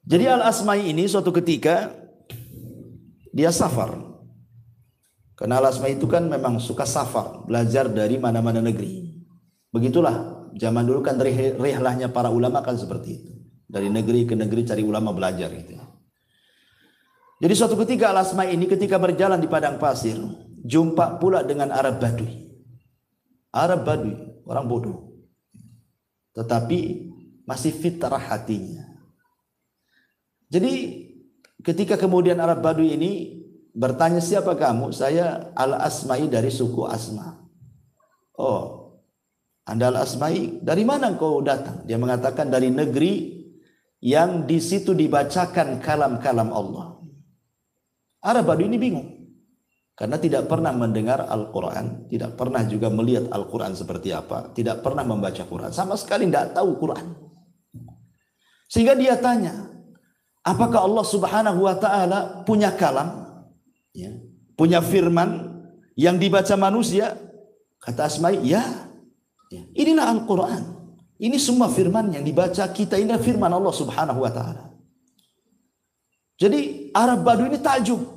S1: Jadi Al-Asma'i ini suatu ketika dia safar. Karena Al-Asma'i itu kan memang suka safar, belajar dari mana-mana negeri. Begitulah, zaman dulu kan rihlahnya para ulama kan seperti itu. Dari negeri ke negeri cari ulama belajar gitu. Jadi suatu ketika Al-Asma'i ini ketika berjalan di padang pasir, jumpa pula dengan Arab Badui. Arab Badui, orang bodoh. Tetapi masih fitrah hatinya. Jadi ketika kemudian Arab Badui ini bertanya, siapa kamu? Saya Al-Asma'i dari suku Asma. Oh, Anda Al-Asma'i, dari mana kau datang? Dia mengatakan dari negeri yang di situ dibacakan kalam-kalam Allah. Arab Badui ini bingung. Karena tidak pernah mendengar Al-Quran, tidak pernah juga melihat Al-Quran seperti apa, tidak pernah membaca Quran, sama sekali tidak tahu Quran. Sehingga dia tanya, apakah Allah Subhanahu wa ta'ala punya kalam? Ya, punya firman yang dibaca manusia? Kata Asma'i, ya. Inilah Al-Quran. Ini semua firman yang dibaca kita, ini firman Allah Subhanahu wa ta'ala. Jadi Arab Badui ini takjub.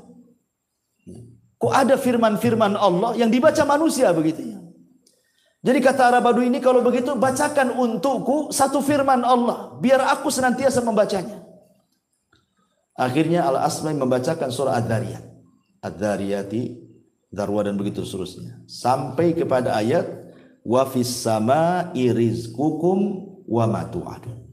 S1: Kok ada firman-firman Allah yang dibaca manusia begitu ya? Jadi kata Arab Badui ini, kalau begitu bacakan untukku satu firman Allah, biar aku senantiasa membacanya. Akhirnya Al-Asma'i membacakan surah Ad-Dhariyat. Ad-Dhariyati, Darwa dan begitu seterusnya. Sampai kepada ayat wa fis sama'i rizqukum wa ma tu'adun.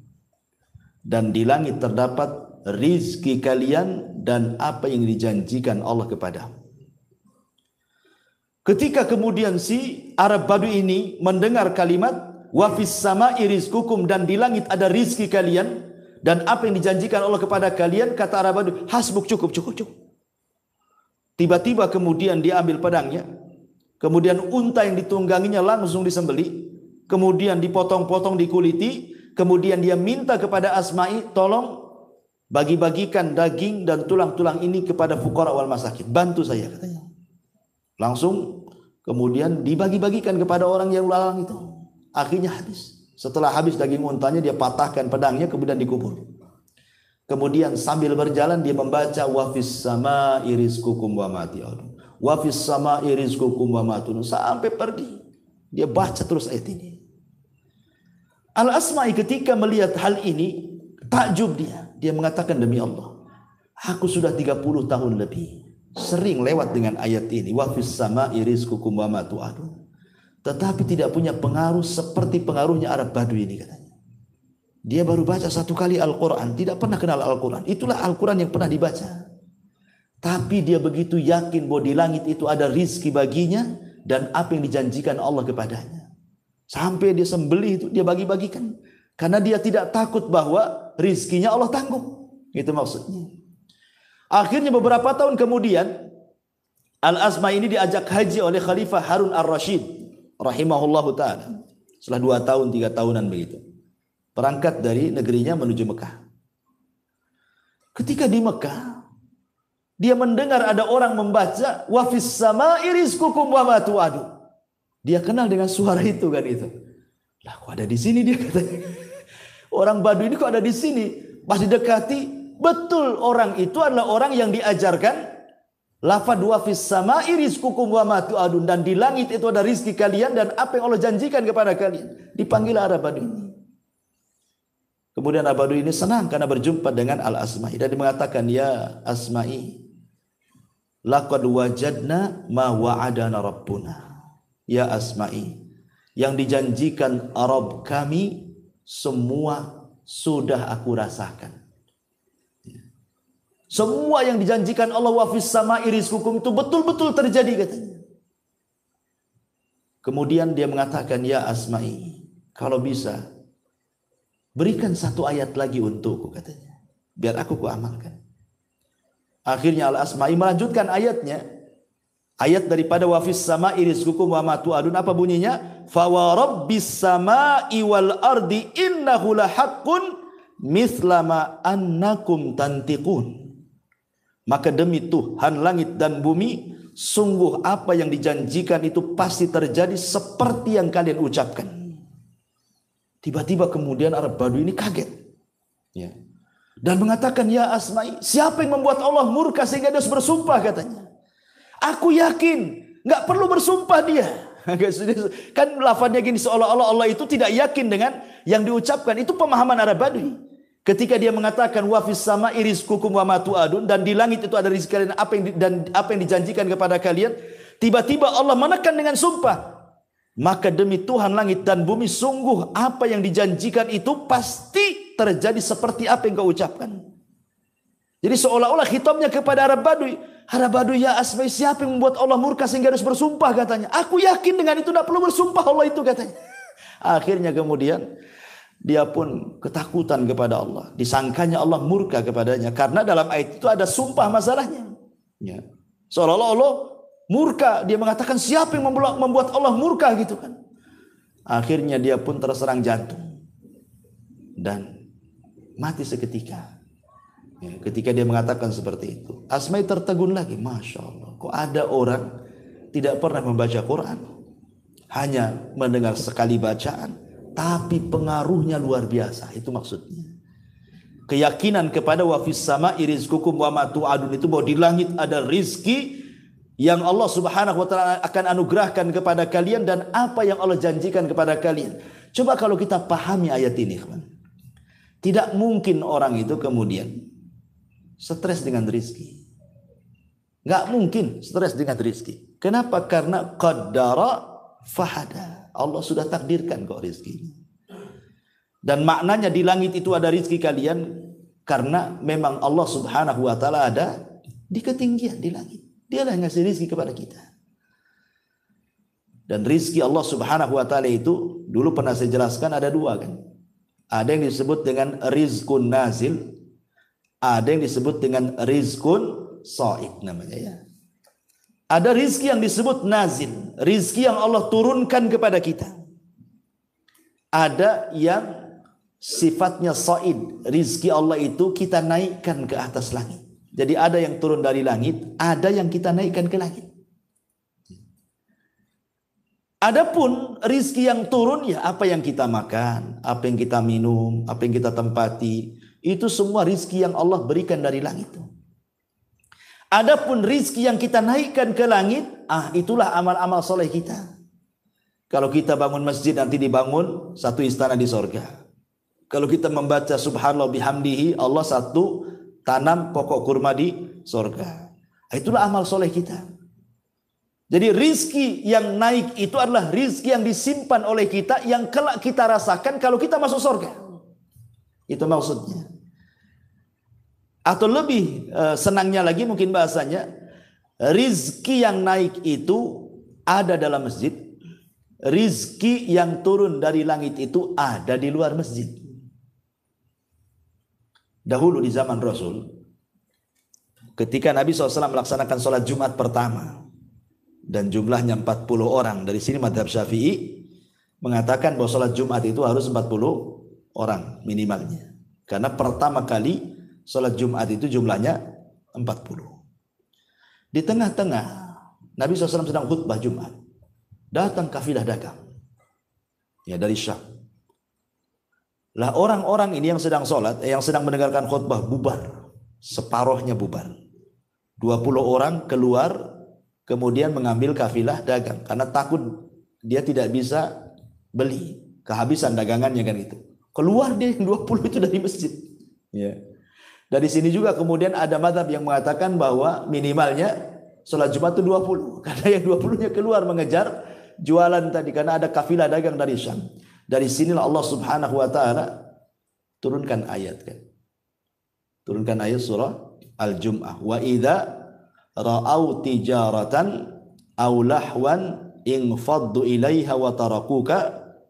S1: Dan di langit terdapat rizki kalian dan apa yang dijanjikan Allah kepadamu. Ketika kemudian si Arab Badui ini mendengar kalimat wa fis sama'i rizqukum, dan di langit ada rizki kalian dan apa yang dijanjikan Allah kepada kalian, kata Arab Badui, hasbuk, cukup. Tiba-tiba kemudian dia ambil pedangnya, kemudian unta yang ditungganginya langsung disembelih, kemudian dipotong-potong, dikuliti, kemudian dia minta kepada Asma'i, tolong bagi-bagikan daging dan tulang-tulang ini kepada fuqara wal masakin, bantu saya, katanya. Langsung kemudian dibagi-bagikan kepada orang yang lalang itu. Akhirnya habis. Setelah habis daging untanya, dia patahkan pedangnya, kemudian dikubur. Kemudian sambil berjalan dia membaca wa fis sama'i rizqukum wa ma tu'adun. Wa fis sama'i rizqukum wa ma tu'adun, sampai pergi. Dia baca terus ayat ini. Al-Asma'i ketika melihat hal ini takjub dia. Dia mengatakan, demi Allah, aku sudah 30 tahun lebih sering lewat dengan ayat ini, wa fis sama'i rizqukum wa ma tu'adun, tetapi tidak punya pengaruh seperti pengaruhnya Arab Badui ini, katanya. Dia baru baca satu kali Al-Quran, tidak pernah kenal Al-Quran. Itulah Al-Quran yang pernah dibaca. Tapi dia begitu yakin bahwa di langit itu ada rizki baginya dan apa yang dijanjikan Allah kepadanya. Sampai dia sembelih itu dia bagi-bagikan. Karena dia tidak takut bahwa rizkinya Allah tanggung. Itu maksudnya. Akhirnya beberapa tahun kemudian Al-Asma ini diajak haji oleh Khalifah Harun Ar-Rasyid rahimahullahu ta'ala. Setelah 2 tahun 3 tahunan begitu. Berangkat dari negerinya menuju Mekah. Ketika di Mekah, dia mendengar ada orang membaca wa fis sama'i rizqukum wa ma tu'adu. Dia kenal dengan suara itu kan itu. Lah kok ada di sini dia katanya. Orang Baduy ini kok ada di sini? Pas didekati, betul orang itu adalah orang yang diajarkan lafaz wa fis sama'i rizqukum wa ma tu'adun, dan di langit itu ada rizki kalian dan apa yang Allah janjikan kepada kalian. Dipanggil Arab Baduy ini. Kemudian Arab Baduy ini senang karena berjumpa dengan Al-Asma'i dan dia mengatakan, ya Asma'i, laqad wajadna ma wa'adana rabbuna. Ya Asma'i, yang dijanjikan Arab kami semua sudah aku rasakan. Semua yang dijanjikan Allah wa fis sama'i rizqukum itu betul-betul terjadi katanya. Kemudian dia mengatakan, ya Asma'i, kalau bisa berikan 1 ayat lagi untukku katanya, biar aku kuamalkan. Akhirnya Al-Asma'i melanjutkan ayatnya. Ayat daripada wa fis sama'i rizqukum wa ma tu'adun, apa bunyinya? Fa wa rabbis sama'i wal ardi innahu lahaqqun mithlama annakum tantiqun. Maka demi Tuhan langit dan bumi, sungguh apa yang dijanjikan itu pasti terjadi seperti yang kalian ucapkan. Tiba-tiba kemudian Arab Baduy ini kaget. Ya. Dan mengatakan, ya Asma'i, siapa yang membuat Allah murka sehingga dia harus bersumpah katanya. Aku yakin, nggak perlu bersumpah dia. Kan lafadznya gini, seolah-olah Allah itu tidak yakin dengan yang diucapkan. Itu pemahaman Arab Baduy. Ketika dia mengatakan wa fis sama'i rizqukum wa ma tu'adun, dan di langit itu ada rezeki kalian apa yang dijanjikan kepada kalian, tiba-tiba Allah menekan dengan sumpah. Maka demi Tuhan langit dan bumi, sungguh apa yang dijanjikan itu pasti terjadi seperti apa yang kau ucapkan. Jadi seolah-olah khitabnya kepada Arab Baduy. Arab Baduy, ya Asma'i, siapa yang membuat Allah murka sehingga harus bersumpah katanya. Aku yakin dengan itu, tidak perlu bersumpah Allah itu katanya. Akhirnya kemudian dia pun ketakutan kepada Allah. Disangkanya Allah murka kepadanya. Karena dalam ayat itu ada sumpah masalahnya. Ya. Seolah-olah Allah murka. Dia mengatakan siapa yang membuat Allah murka gitu kan. Akhirnya dia pun terserang jantung. Dan mati seketika. Ya, ketika dia mengatakan seperti itu. Asma'i tertegun lagi. Masya Allah. Kok ada orang tidak pernah membaca Quran. Hanya mendengar sekali bacaan. Tapi pengaruhnya luar biasa. Itu maksudnya. Keyakinan kepada wa fis sama'i rizqukum wa ma tu'adun itu bahwa di langit ada rizki yang Allah Subhanahu wa taala akan anugerahkan kepada kalian dan apa yang Allah janjikan kepada kalian. Coba kalau kita pahami ayat ini, teman. Tidak mungkin orang itu kemudian stres dengan rizki. Enggak mungkin stres dengan rizki. Kenapa? Karena qaddara fahada. Allah sudah takdirkan kok rizki. Dan maknanya di langit itu ada rizki kalian karena memang Allah Subhanahu wa taala ada di ketinggian di langit. Dialah yang ngasih rizki kepada kita. Dan rizki Allah Subhanahu wa taala itu dulu pernah saya jelaskan ada 2 kan. Ada yang disebut dengan rizkun nazil, ada yang disebut dengan rizkun sha'id namanya ya. Ada rizki yang disebut nazil, rizki yang Allah turunkan kepada kita. Ada yang sifatnya sha'id, rizki Allah itu kita naikkan ke atas langit. Jadi ada yang turun dari langit, ada yang kita naikkan ke langit. Adapun rizki yang turun ya apa yang kita makan, apa yang kita minum, apa yang kita tempati, itu semua rizki yang Allah berikan dari langit. Adapun rizki yang kita naikkan ke langit, itulah amal-amal soleh kita. Kalau kita bangun masjid nanti dibangun satu istana di sorga. Kalau kita membaca subhanallah bihamdihi, Allah satu tanam pokok kurma di sorga. Itulah amal soleh kita. Jadi rizki yang naik itu adalah rizki yang disimpan oleh kita, yang kelak kita rasakan kalau kita masuk sorga. Itu maksudnya. Atau lebih senangnya lagi mungkin bahasanya, rizki yang naik itu ada dalam masjid, rizki yang turun dari langit itu ada di luar masjid. Dahulu di zaman Rasul, ketika Nabi SAW melaksanakan sholat Jumat pertama, dan jumlahnya 40 orang, dari sini mazhab Syafi'i mengatakan bahwa sholat Jumat itu harus 40 orang minimalnya. Karena pertama kali sholat Jumat itu jumlahnya 40. Di tengah-tengah Nabi SAW sedang khutbah Jumat, datang kafilah dagang ya dari Syam. Lah orang-orang ini yang sedang sholat, yang sedang mendengarkan khutbah bubar, separuhnya bubar. 20 orang keluar kemudian mengambil kafilah dagang karena takut dia tidak bisa beli, kehabisan dagangannya kan itu. Keluar dia 20 itu dari masjid. Ya. Dari sini juga kemudian ada mazhab yang mengatakan bahwa minimalnya sholat Jumat itu 20. Karena yang 20-nya keluar mengejar jualan tadi. Karena ada kafilah dagang dari Syam. Dari sinilah Allah Subhanahu wa ta'ala turunkan ayat kan. Turunkan ayat surah Al-Jum'ah. Wa idza ra'au tijaratan aw lahwan infaddu ilaiha wa tarakuka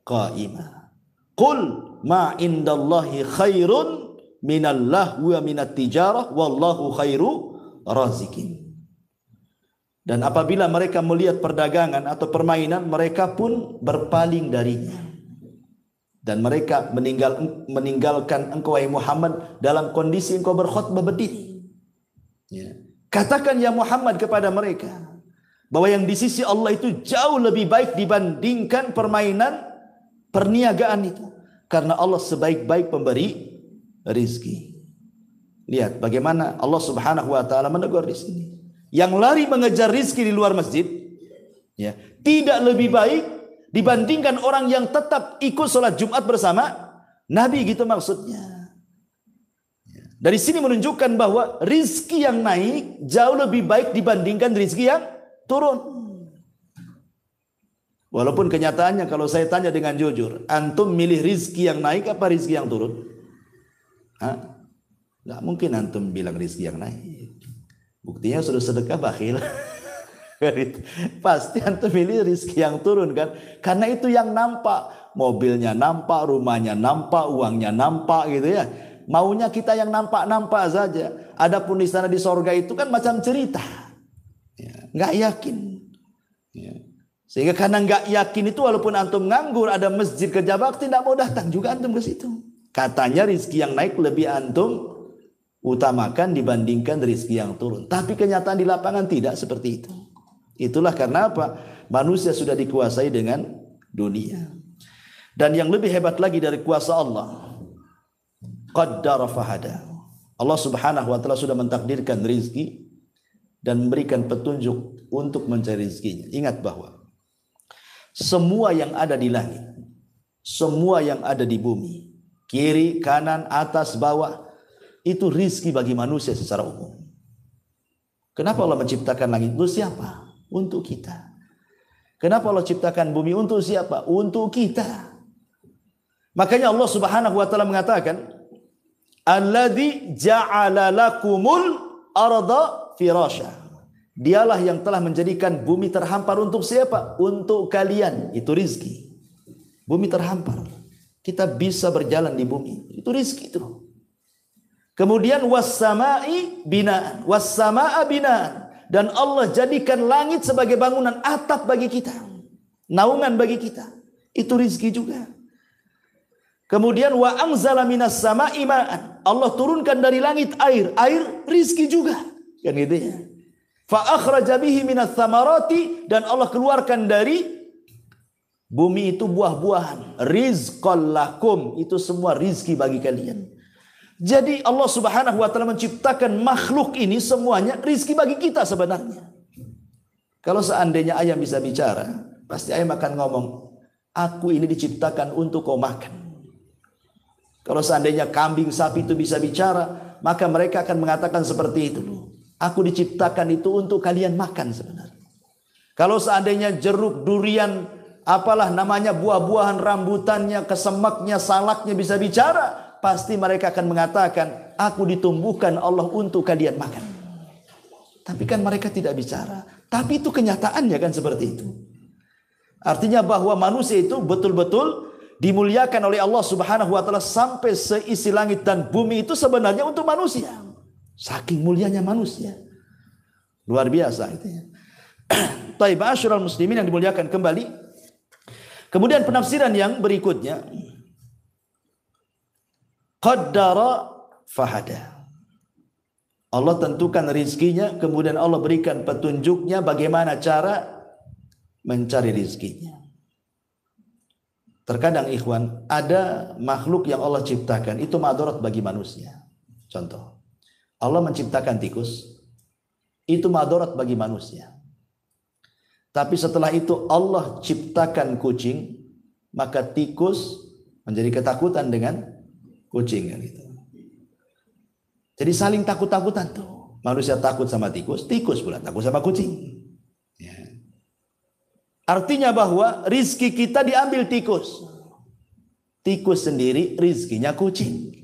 S1: qa'ima. Qul ma indallahi khairun minallah wa minat tijarah wallahu khairu razikin. Dan apabila mereka melihat perdagangan atau permainan, mereka pun berpaling darinya. Dan mereka meninggalkan engkau wahai Muhammad dalam kondisi engkau berkhutbah berdiri. Ya. Katakan ya Muhammad kepada mereka bahwa yang di sisi Allah itu jauh lebih baik dibandingkan permainan perniagaan itu. Karena Allah sebaik-baik pemberi rizki. Lihat bagaimana Allah Subhanahu wa ta'ala menegur di sini. Yang lari mengejar rizki di luar masjid, ya, tidak lebih baik dibandingkan orang yang tetap ikut sholat Jumat bersama Nabi, gitu maksudnya. Dari sini menunjukkan bahwa rizki yang naik jauh lebih baik dibandingkan rizki yang turun. Walaupun kenyataannya kalau saya tanya dengan jujur, antum milih rizki yang naik apa rizki yang turun? Nggak mungkin antum bilang rizki yang naik. Buktinya sudah sedekah bakhil. Pasti antum milih rizki yang turun kan? Karena itu yang nampak. Mobilnya nampak, rumahnya nampak, uangnya nampak gitu ya. Maunya kita yang nampak-nampak saja. Adapun di sana di sorga itu kan macam cerita. Ya, nggak yakin. Ya. Sehingga karena nggak yakin itu walaupun antum nganggur ada masjid kerja bakti tidak mau datang juga antum ke situ. Katanya rizki yang naik lebih antum utamakan dibandingkan rizki yang turun. Tapi kenyataan di lapangan tidak seperti itu. Itulah karena apa? Manusia sudah dikuasai dengan dunia. Dan yang lebih hebat lagi dari kuasa Allah, qaddara fahada. Allah Subhanahu wa ta'ala sudah mentakdirkan rizki dan memberikan petunjuk untuk mencari rizkinya. Ingat bahwa semua yang ada di langit, semua yang ada di bumi, kiri, kanan, atas, bawah, itu rizki bagi manusia secara umum. Kenapa Allah menciptakan langit? Untuk siapa? Untuk kita. Kenapa Allah ciptakan bumi? Untuk siapa? Untuk kita. Makanya Allah Subhanahu wa ta'ala mengatakan, alladzi ja'ala lakumul arda firasya. Dialah yang telah menjadikan bumi terhampar untuk siapa? Untuk kalian. Itu rizki. Bumi terhampar. Kita bisa berjalan di bumi. Itu rizki itu. Kemudian was-sama'i binaan, was-sama'a binaan, dan Allah jadikan langit sebagai bangunan, atap bagi kita, naungan bagi kita. Itu rizki juga. Kemudian wa anzala minas sama'i ma'an, Allah turunkan dari langit air, air rizki juga. Kan gitu ya. Fa akhraja bihi minas thamarati, dan Allah keluarkan dari bumi itu buah-buahan. Rizqan lakum, itu semua rizki bagi kalian. Jadi Allah Subhanahu wa ta'ala menciptakan makhluk ini semuanya rizki bagi kita sebenarnya. Kalau seandainya ayam bisa bicara, pasti ayam akan ngomong, aku ini diciptakan untuk kau makan. Kalau seandainya kambing, sapi itu bisa bicara, maka mereka akan mengatakan seperti itu. Aku diciptakan itu untuk kalian makan sebenarnya. Kalau seandainya jeruk, durian, apalah namanya, buah-buahan, rambutannya, kesemaknya, salaknya bisa bicara, pasti mereka akan mengatakan, aku ditumbuhkan Allah untuk kalian makan. Tapi kan mereka tidak bicara. Tapi itu kenyataannya kan seperti itu. Artinya bahwa manusia itu betul-betul dimuliakan oleh Allah Subhanahu wa taala, sampai seisi langit dan bumi itu sebenarnya untuk manusia. Saking mulianya manusia. Luar biasa itu ya. Taib asyrul muslimin yang dimuliakan kembali. Kemudian penafsiran yang berikutnya, qaddara fahada. Allah tentukan rizkinya, kemudian Allah berikan petunjuknya bagaimana cara mencari rizkinya. Terkadang ikhwan, ada makhluk yang Allah ciptakan itu madarat bagi manusia. Contoh, Allah menciptakan tikus, itu madarat bagi manusia. Tapi setelah itu Allah ciptakan kucing, maka tikus menjadi ketakutan dengan kucing kan gitu. Jadi saling takut-takutan tuh. Manusia takut sama tikus, tikus pula takut sama kucing. Ya. Artinya bahwa rizki kita diambil tikus. Tikus sendiri rizkinya kucing.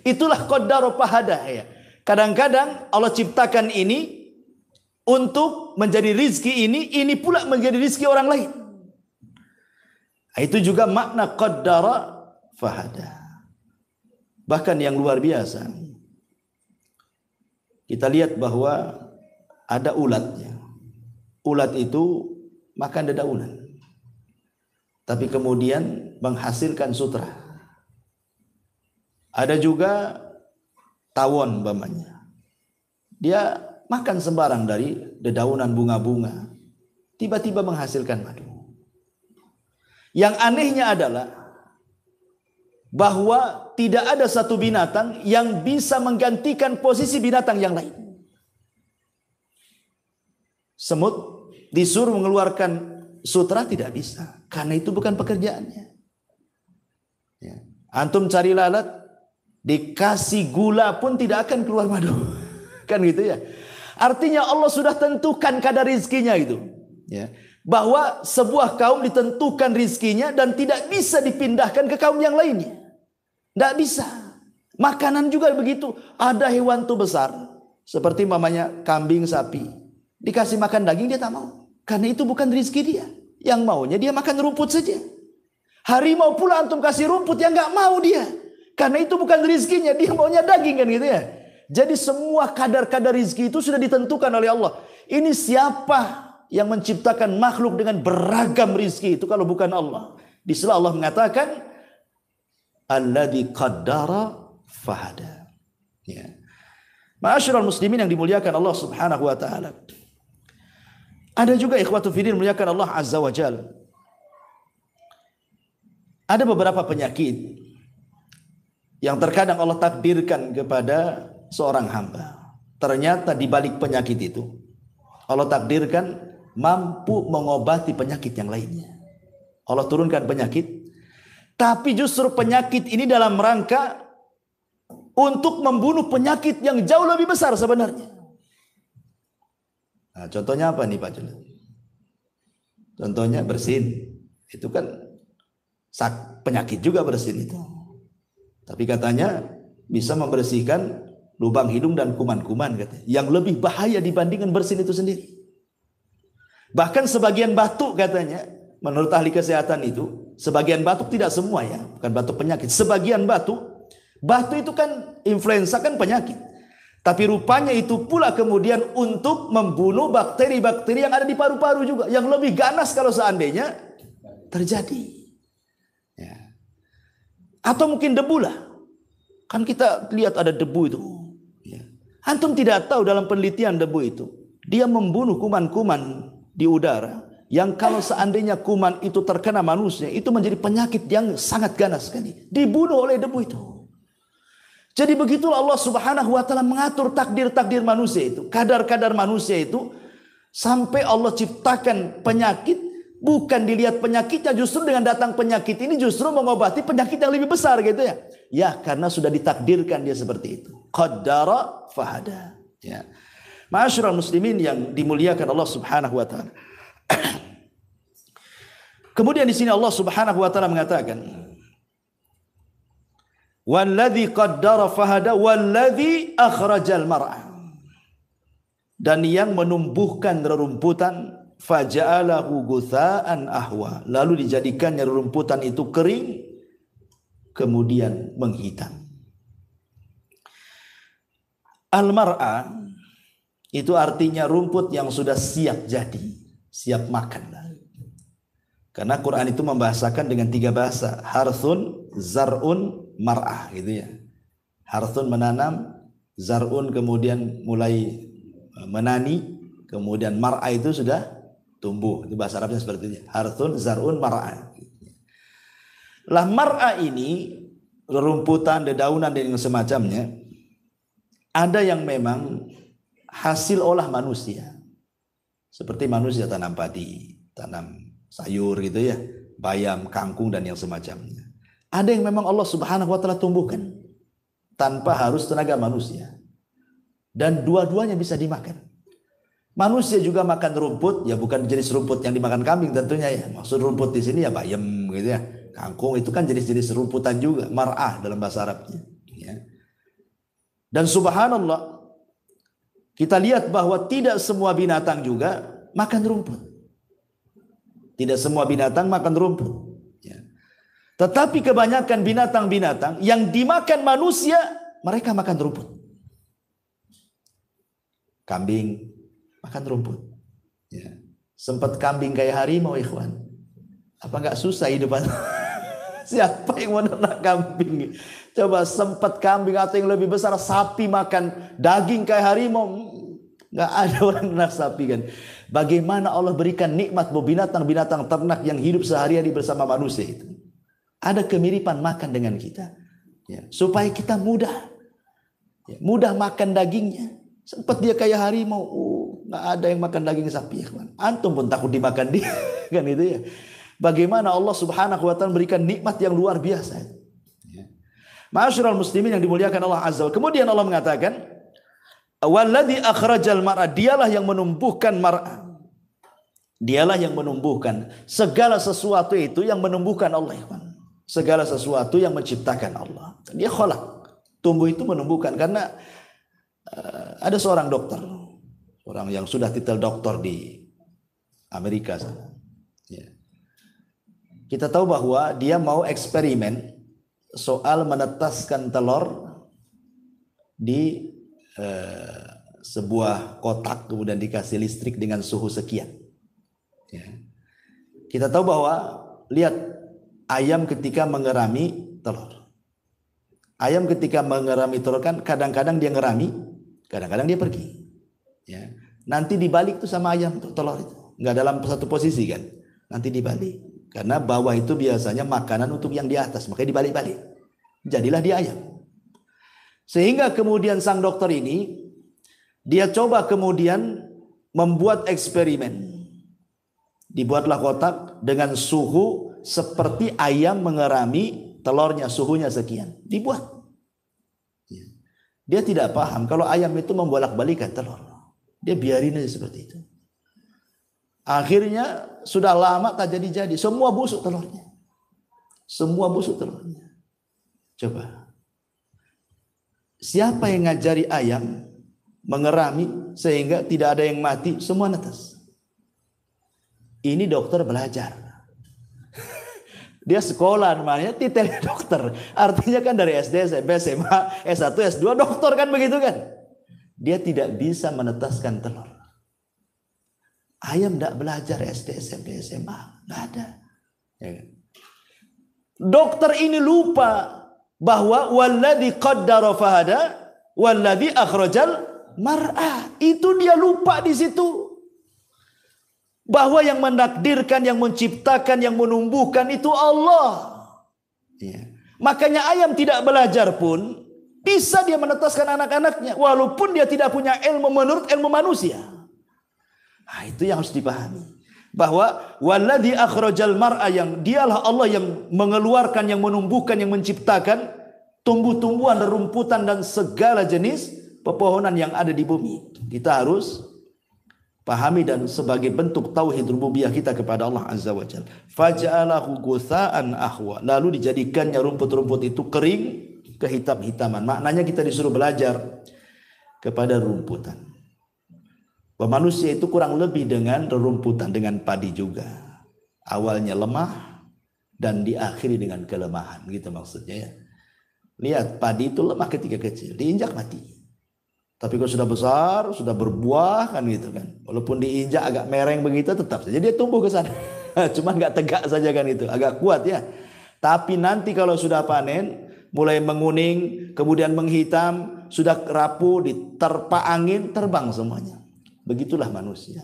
S1: Itulah qaddara fahada ya. Kadang-kadang Allah ciptakan ini untuk menjadi rizki ini pula menjadi rizki orang lain. Itu juga makna qaddara fahada. Bahkan yang luar biasa, kita lihat bahwa ada ulatnya. Ulat itu makan dedaunan, tapi kemudian menghasilkan sutra. Ada juga tawon umpamanya, dia makan sembarang dari dedaunan bunga-bunga, tiba-tiba menghasilkan madu. Yang anehnya adalah bahwa tidak ada satu binatang yang bisa menggantikan posisi binatang yang lain. Semut disuruh mengeluarkan sutra tidak bisa, karena itu bukan pekerjaannya. Ya. Antum cari lalat, dikasih gula pun tidak akan keluar madu. Kan gitu ya. Artinya Allah sudah tentukan kadar rizkinya itu. Ya. Bahwa sebuah kaum ditentukan rizkinya dan tidak bisa dipindahkan ke kaum yang lainnya. Tidak bisa. Makanan juga begitu. Ada hewan tuh besar, seperti mamanya kambing, sapi, dikasih makan daging dia tak mau, karena itu bukan rizki dia. Yang maunya dia makan rumput saja. Harimau pula antum kasih rumput, yang nggak mau dia, karena itu bukan rizkinya. Dia maunya daging kan gitu ya. Jadi semua kadar-kadar rizki itu sudah ditentukan oleh Allah. Ini siapa yang menciptakan makhluk dengan beragam rizki itu kalau bukan Allah? Di sela Allah mengatakan alladzi qaddara fahada. Ya. Ma'asyiral muslimin yang dimuliakan Allah Subhanahu wa taala. Ada juga ikhwatu fiddin muliakan Allah Azza wa Jalla. Ada beberapa penyakit yang terkadang Allah takdirkan kepada seorang hamba. Ternyata di balik penyakit itu Allah takdirkan mampu mengobati penyakit yang lainnya. Allah turunkan penyakit, tapi justru penyakit ini dalam rangka untuk membunuh penyakit yang jauh lebih besar sebenarnya. Nah, contohnya apa nih Pak Jul? Contohnya bersin. Itu kan penyakit juga bersin itu. Tapi katanya bisa membersihkan lubang hidung dan kuman-kuman katanya, yang lebih bahaya dibandingkan bersin itu sendiri. Bahkan sebagian batuk katanya, menurut ahli kesehatan itu, sebagian batuk, tidak semua ya, bukan batuk penyakit. Sebagian batuk itu kan influenza kan penyakit. Tapi rupanya itu pula kemudian untuk membunuh bakteri-bakteri yang ada di paru-paru juga, yang lebih ganas kalau seandainya terjadi. Ya. Atau mungkin debu lah. Kan kita lihat ada debu itu. Ya. Antum tidak tahu dalam penelitian debu itu, dia membunuh kuman-kuman di udara, yang kalau seandainya kuman itu terkena manusia, itu menjadi penyakit yang sangat ganas sekali. Dibunuh oleh debu itu. Jadi begitulah Allah Subhanahu wa taala mengatur takdir-takdir manusia itu, kadar-kadar manusia itu, sampai Allah ciptakan penyakit, bukan dilihat penyakitnya, justru dengan datang penyakit ini justru mengobati penyakit yang lebih besar gitu ya. Ya, karena sudah ditakdirkan dia seperti itu. Qaddara fahada. Ya. Ma'asyiral muslimin yang dimuliakan Allah Subhanahu wa taala. Kemudian di sini Allah Subhanahu wa taala mengatakan, Walladzi qaddara fahada walladzi akhrajal mar'a. Dan yang menumbuhkan rerumputan faja'alahu gutha'an ahwa. Lalu dijadikannya rerumputan itu kering kemudian menghitam. Al-mar'a itu artinya rumput yang sudah siap jadi, siap makan. Karena Quran itu membahasakan dengan 3 bahasa, harthun, zar'un, mar'ah gitu ya. Harthun menanam, zar'un kemudian mulai menani, kemudian mar'ah itu sudah tumbuh. Itu bahasa Arabnya seperti ini. Harthun, zar'un, mar'ah. Lah mar'ah ini rerumputan, dedaunan dan yang semacamnya ada yang memang hasil olah manusia. Seperti manusia tanam padi, tanam sayur gitu ya, bayam, kangkung dan yang semacamnya. Ada yang memang Allah Subhanahu wa taala tumbuhkan tanpa harus tenaga manusia. Dan dua-duanya bisa dimakan. Manusia juga makan rumput, ya bukan jenis rumput yang dimakan kambing tentunya ya. Maksud rumput di sini ya bayam gitu ya. Kangkung itu kan jenis-jenis rumputan juga, mar'ah dalam bahasa Arabnya. Ya. Dan subhanallah, kita lihat bahwa tidak semua binatang juga makan rumput. Tidak semua binatang makan rumput. Ya. Tetapi kebanyakan binatang-binatang yang dimakan manusia, mereka makan rumput. Kambing makan rumput. Ya. Sempat kambing kayak harimau, ikhwan. Apa nggak susah hidupan? Siapa yang mau ternak kambing? Coba sempat kambing atau yang lebih besar sapi makan daging kayak harimau. Nggak ada orang ternak sapi kan. Bagaimana Allah berikan nikmat binatang-binatang ternak yang hidup sehari-hari bersama manusia itu. Ada kemiripan makan dengan kita. Ya, supaya kita mudah. Ya, mudah makan dagingnya. Sempat dia kayak harimau. Nggak ada yang makan daging sapi. Ya, antum pun takut dimakan dia. Kan itu ya. Bagaimana Allah Subhanahu wa taala memberikan nikmat yang luar biasa. Ya. Ma'asyiral muslimin yang dimuliakan Allah Azza wa Jalla. Kemudian Allah mengatakan, walladzi akhrajal mar'a, dialah yang menumbuhkan mar'a. Dialah yang menumbuhkan segala sesuatu itu yang menumbuhkan Allah. Segala sesuatu yang menciptakan Allah. Dia khalaq. Tumbuh itu menumbuhkan karena ada seorang dokter, orang yang sudah titel doktor di Amerika sana. Ya. Kita tahu bahwa dia mau eksperimen soal menetaskan telur di sebuah kotak kemudian dikasih listrik dengan suhu sekian. Ya. Kita tahu bahwa lihat ayam ketika mengerami telur. Ayam ketika mengerami telur kan kadang-kadang dia ngerami, kadang-kadang dia pergi. Ya. Nanti dibalik tuh sama ayam telur itu, nggak dalam satu posisi kan. Nanti dibalik karena bawah itu biasanya makanan untuk yang di atas, makanya dibalik-balik. Jadilah dia ayam. Sehingga kemudian sang dokter ini dia coba kemudian membuat eksperimen. Dibuatlah kotak dengan suhu seperti ayam mengerami telurnya, suhunya sekian. Dibuat. Dia tidak paham kalau ayam itu membolak-balikan telur. Dia biarin aja seperti itu. Akhirnya sudah lama tak jadi-jadi. Semua busuk telurnya. Semua busuk telurnya. Coba. Siapa yang ngajari ayam mengerami sehingga tidak ada yang mati? Semua netes. Ini dokter belajar. Dia sekolah namanya titelnya dokter. Artinya kan dari SD, SMP, SMA, S1, S2 dokter kan begitu kan. Dia tidak bisa menetaskan telur. Ayam tidak belajar SD, SMP, SMA. Tidak ada. Ya kan? Dokter ini lupa bahwa walladzi qaddara fahada walladzi akhrajal mar'a. Itu dia lupa di situ. Bahwa yang menakdirkan, yang menciptakan, yang menumbuhkan itu Allah. Ya. Makanya ayam tidak belajar pun bisa dia menetaskan anak-anaknya walaupun dia tidak punya ilmu menurut ilmu manusia. Nah, itu yang harus dipahami. Bahwa walladzi akhrajal mar'a, yang dialah Allah yang mengeluarkan, yang menumbuhkan, yang menciptakan tumbuh-tumbuhan, rumputan dan segala jenis pepohonan yang ada di bumi. Kita harus pahami dan sebagai bentuk tauhid rububiyah kita kepada Allah Azza wa Jalla. Faja'alahu gutha'an ahwa. Lalu dijadikannya rumput-rumput itu kering kehitam-hitaman. Maknanya kita disuruh belajar kepada rumputan. Bahwa manusia itu kurang lebih dengan rerumputan, dengan padi juga. Awalnya lemah dan diakhiri dengan kelemahan, gitu maksudnya ya. Lihat, padi itu lemah ketika kecil, diinjak mati. Tapi kalau sudah besar, sudah berbuah kan gitu kan. Walaupun diinjak agak mereng begitu, tetap saja dia tumbuh ke sana. Cuman nggak tegak saja kan itu, agak kuat ya. Tapi nanti kalau sudah panen, mulai menguning, kemudian menghitam, sudah rapuh, diterpa angin, terbang semuanya. Begitulah manusia.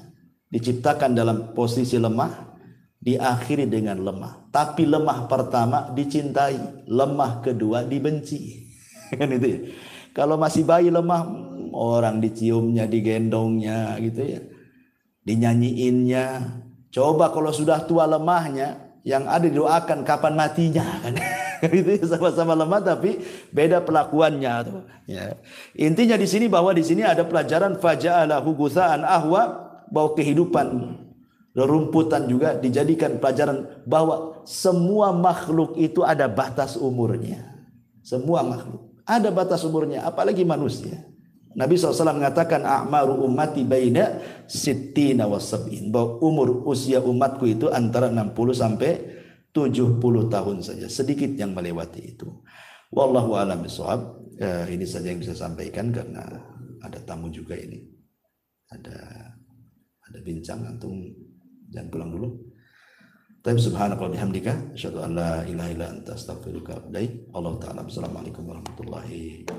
S1: Diciptakan dalam posisi lemah, diakhiri dengan lemah. Tapi lemah pertama dicintai, lemah kedua dibenci. Kan itu ya. Kalau masih bayi lemah, orang diciumnya, digendongnya gitu ya, dinyanyiinnya. Coba kalau sudah tua lemahnya, yang ada didoakan kapan matinya kan. Itu sama-sama lemah tapi beda pelakuannya tuh. Ya. Intinya di sini bahwa di sini ada pelajaran faja'alahu gutsa'an ahwa, bahwa kehidupan rerumputan juga dijadikan pelajaran bahwa semua makhluk itu ada batas umurnya. Semua makhluk ada batas umurnya, apalagi manusia. Nabi SAW mengatakan a'maru ummati baina sittina wa sab'in, bahwa umur usia umatku itu antara 60 sampai 70 tahun saja, sedikit yang melewati itu. Wallahu a'lam bishawab. Ini saja yang bisa sampaikan karena ada tamu juga ini. Ada bincang, antum jangan pulang dulu. Tapi subhanaka wa bihamdika asyhadu an la ilaha illa anta astaghfiruka wa atubu ilaik. Allah taala. Assalamualaikum warahmatullahi wabarakatuh.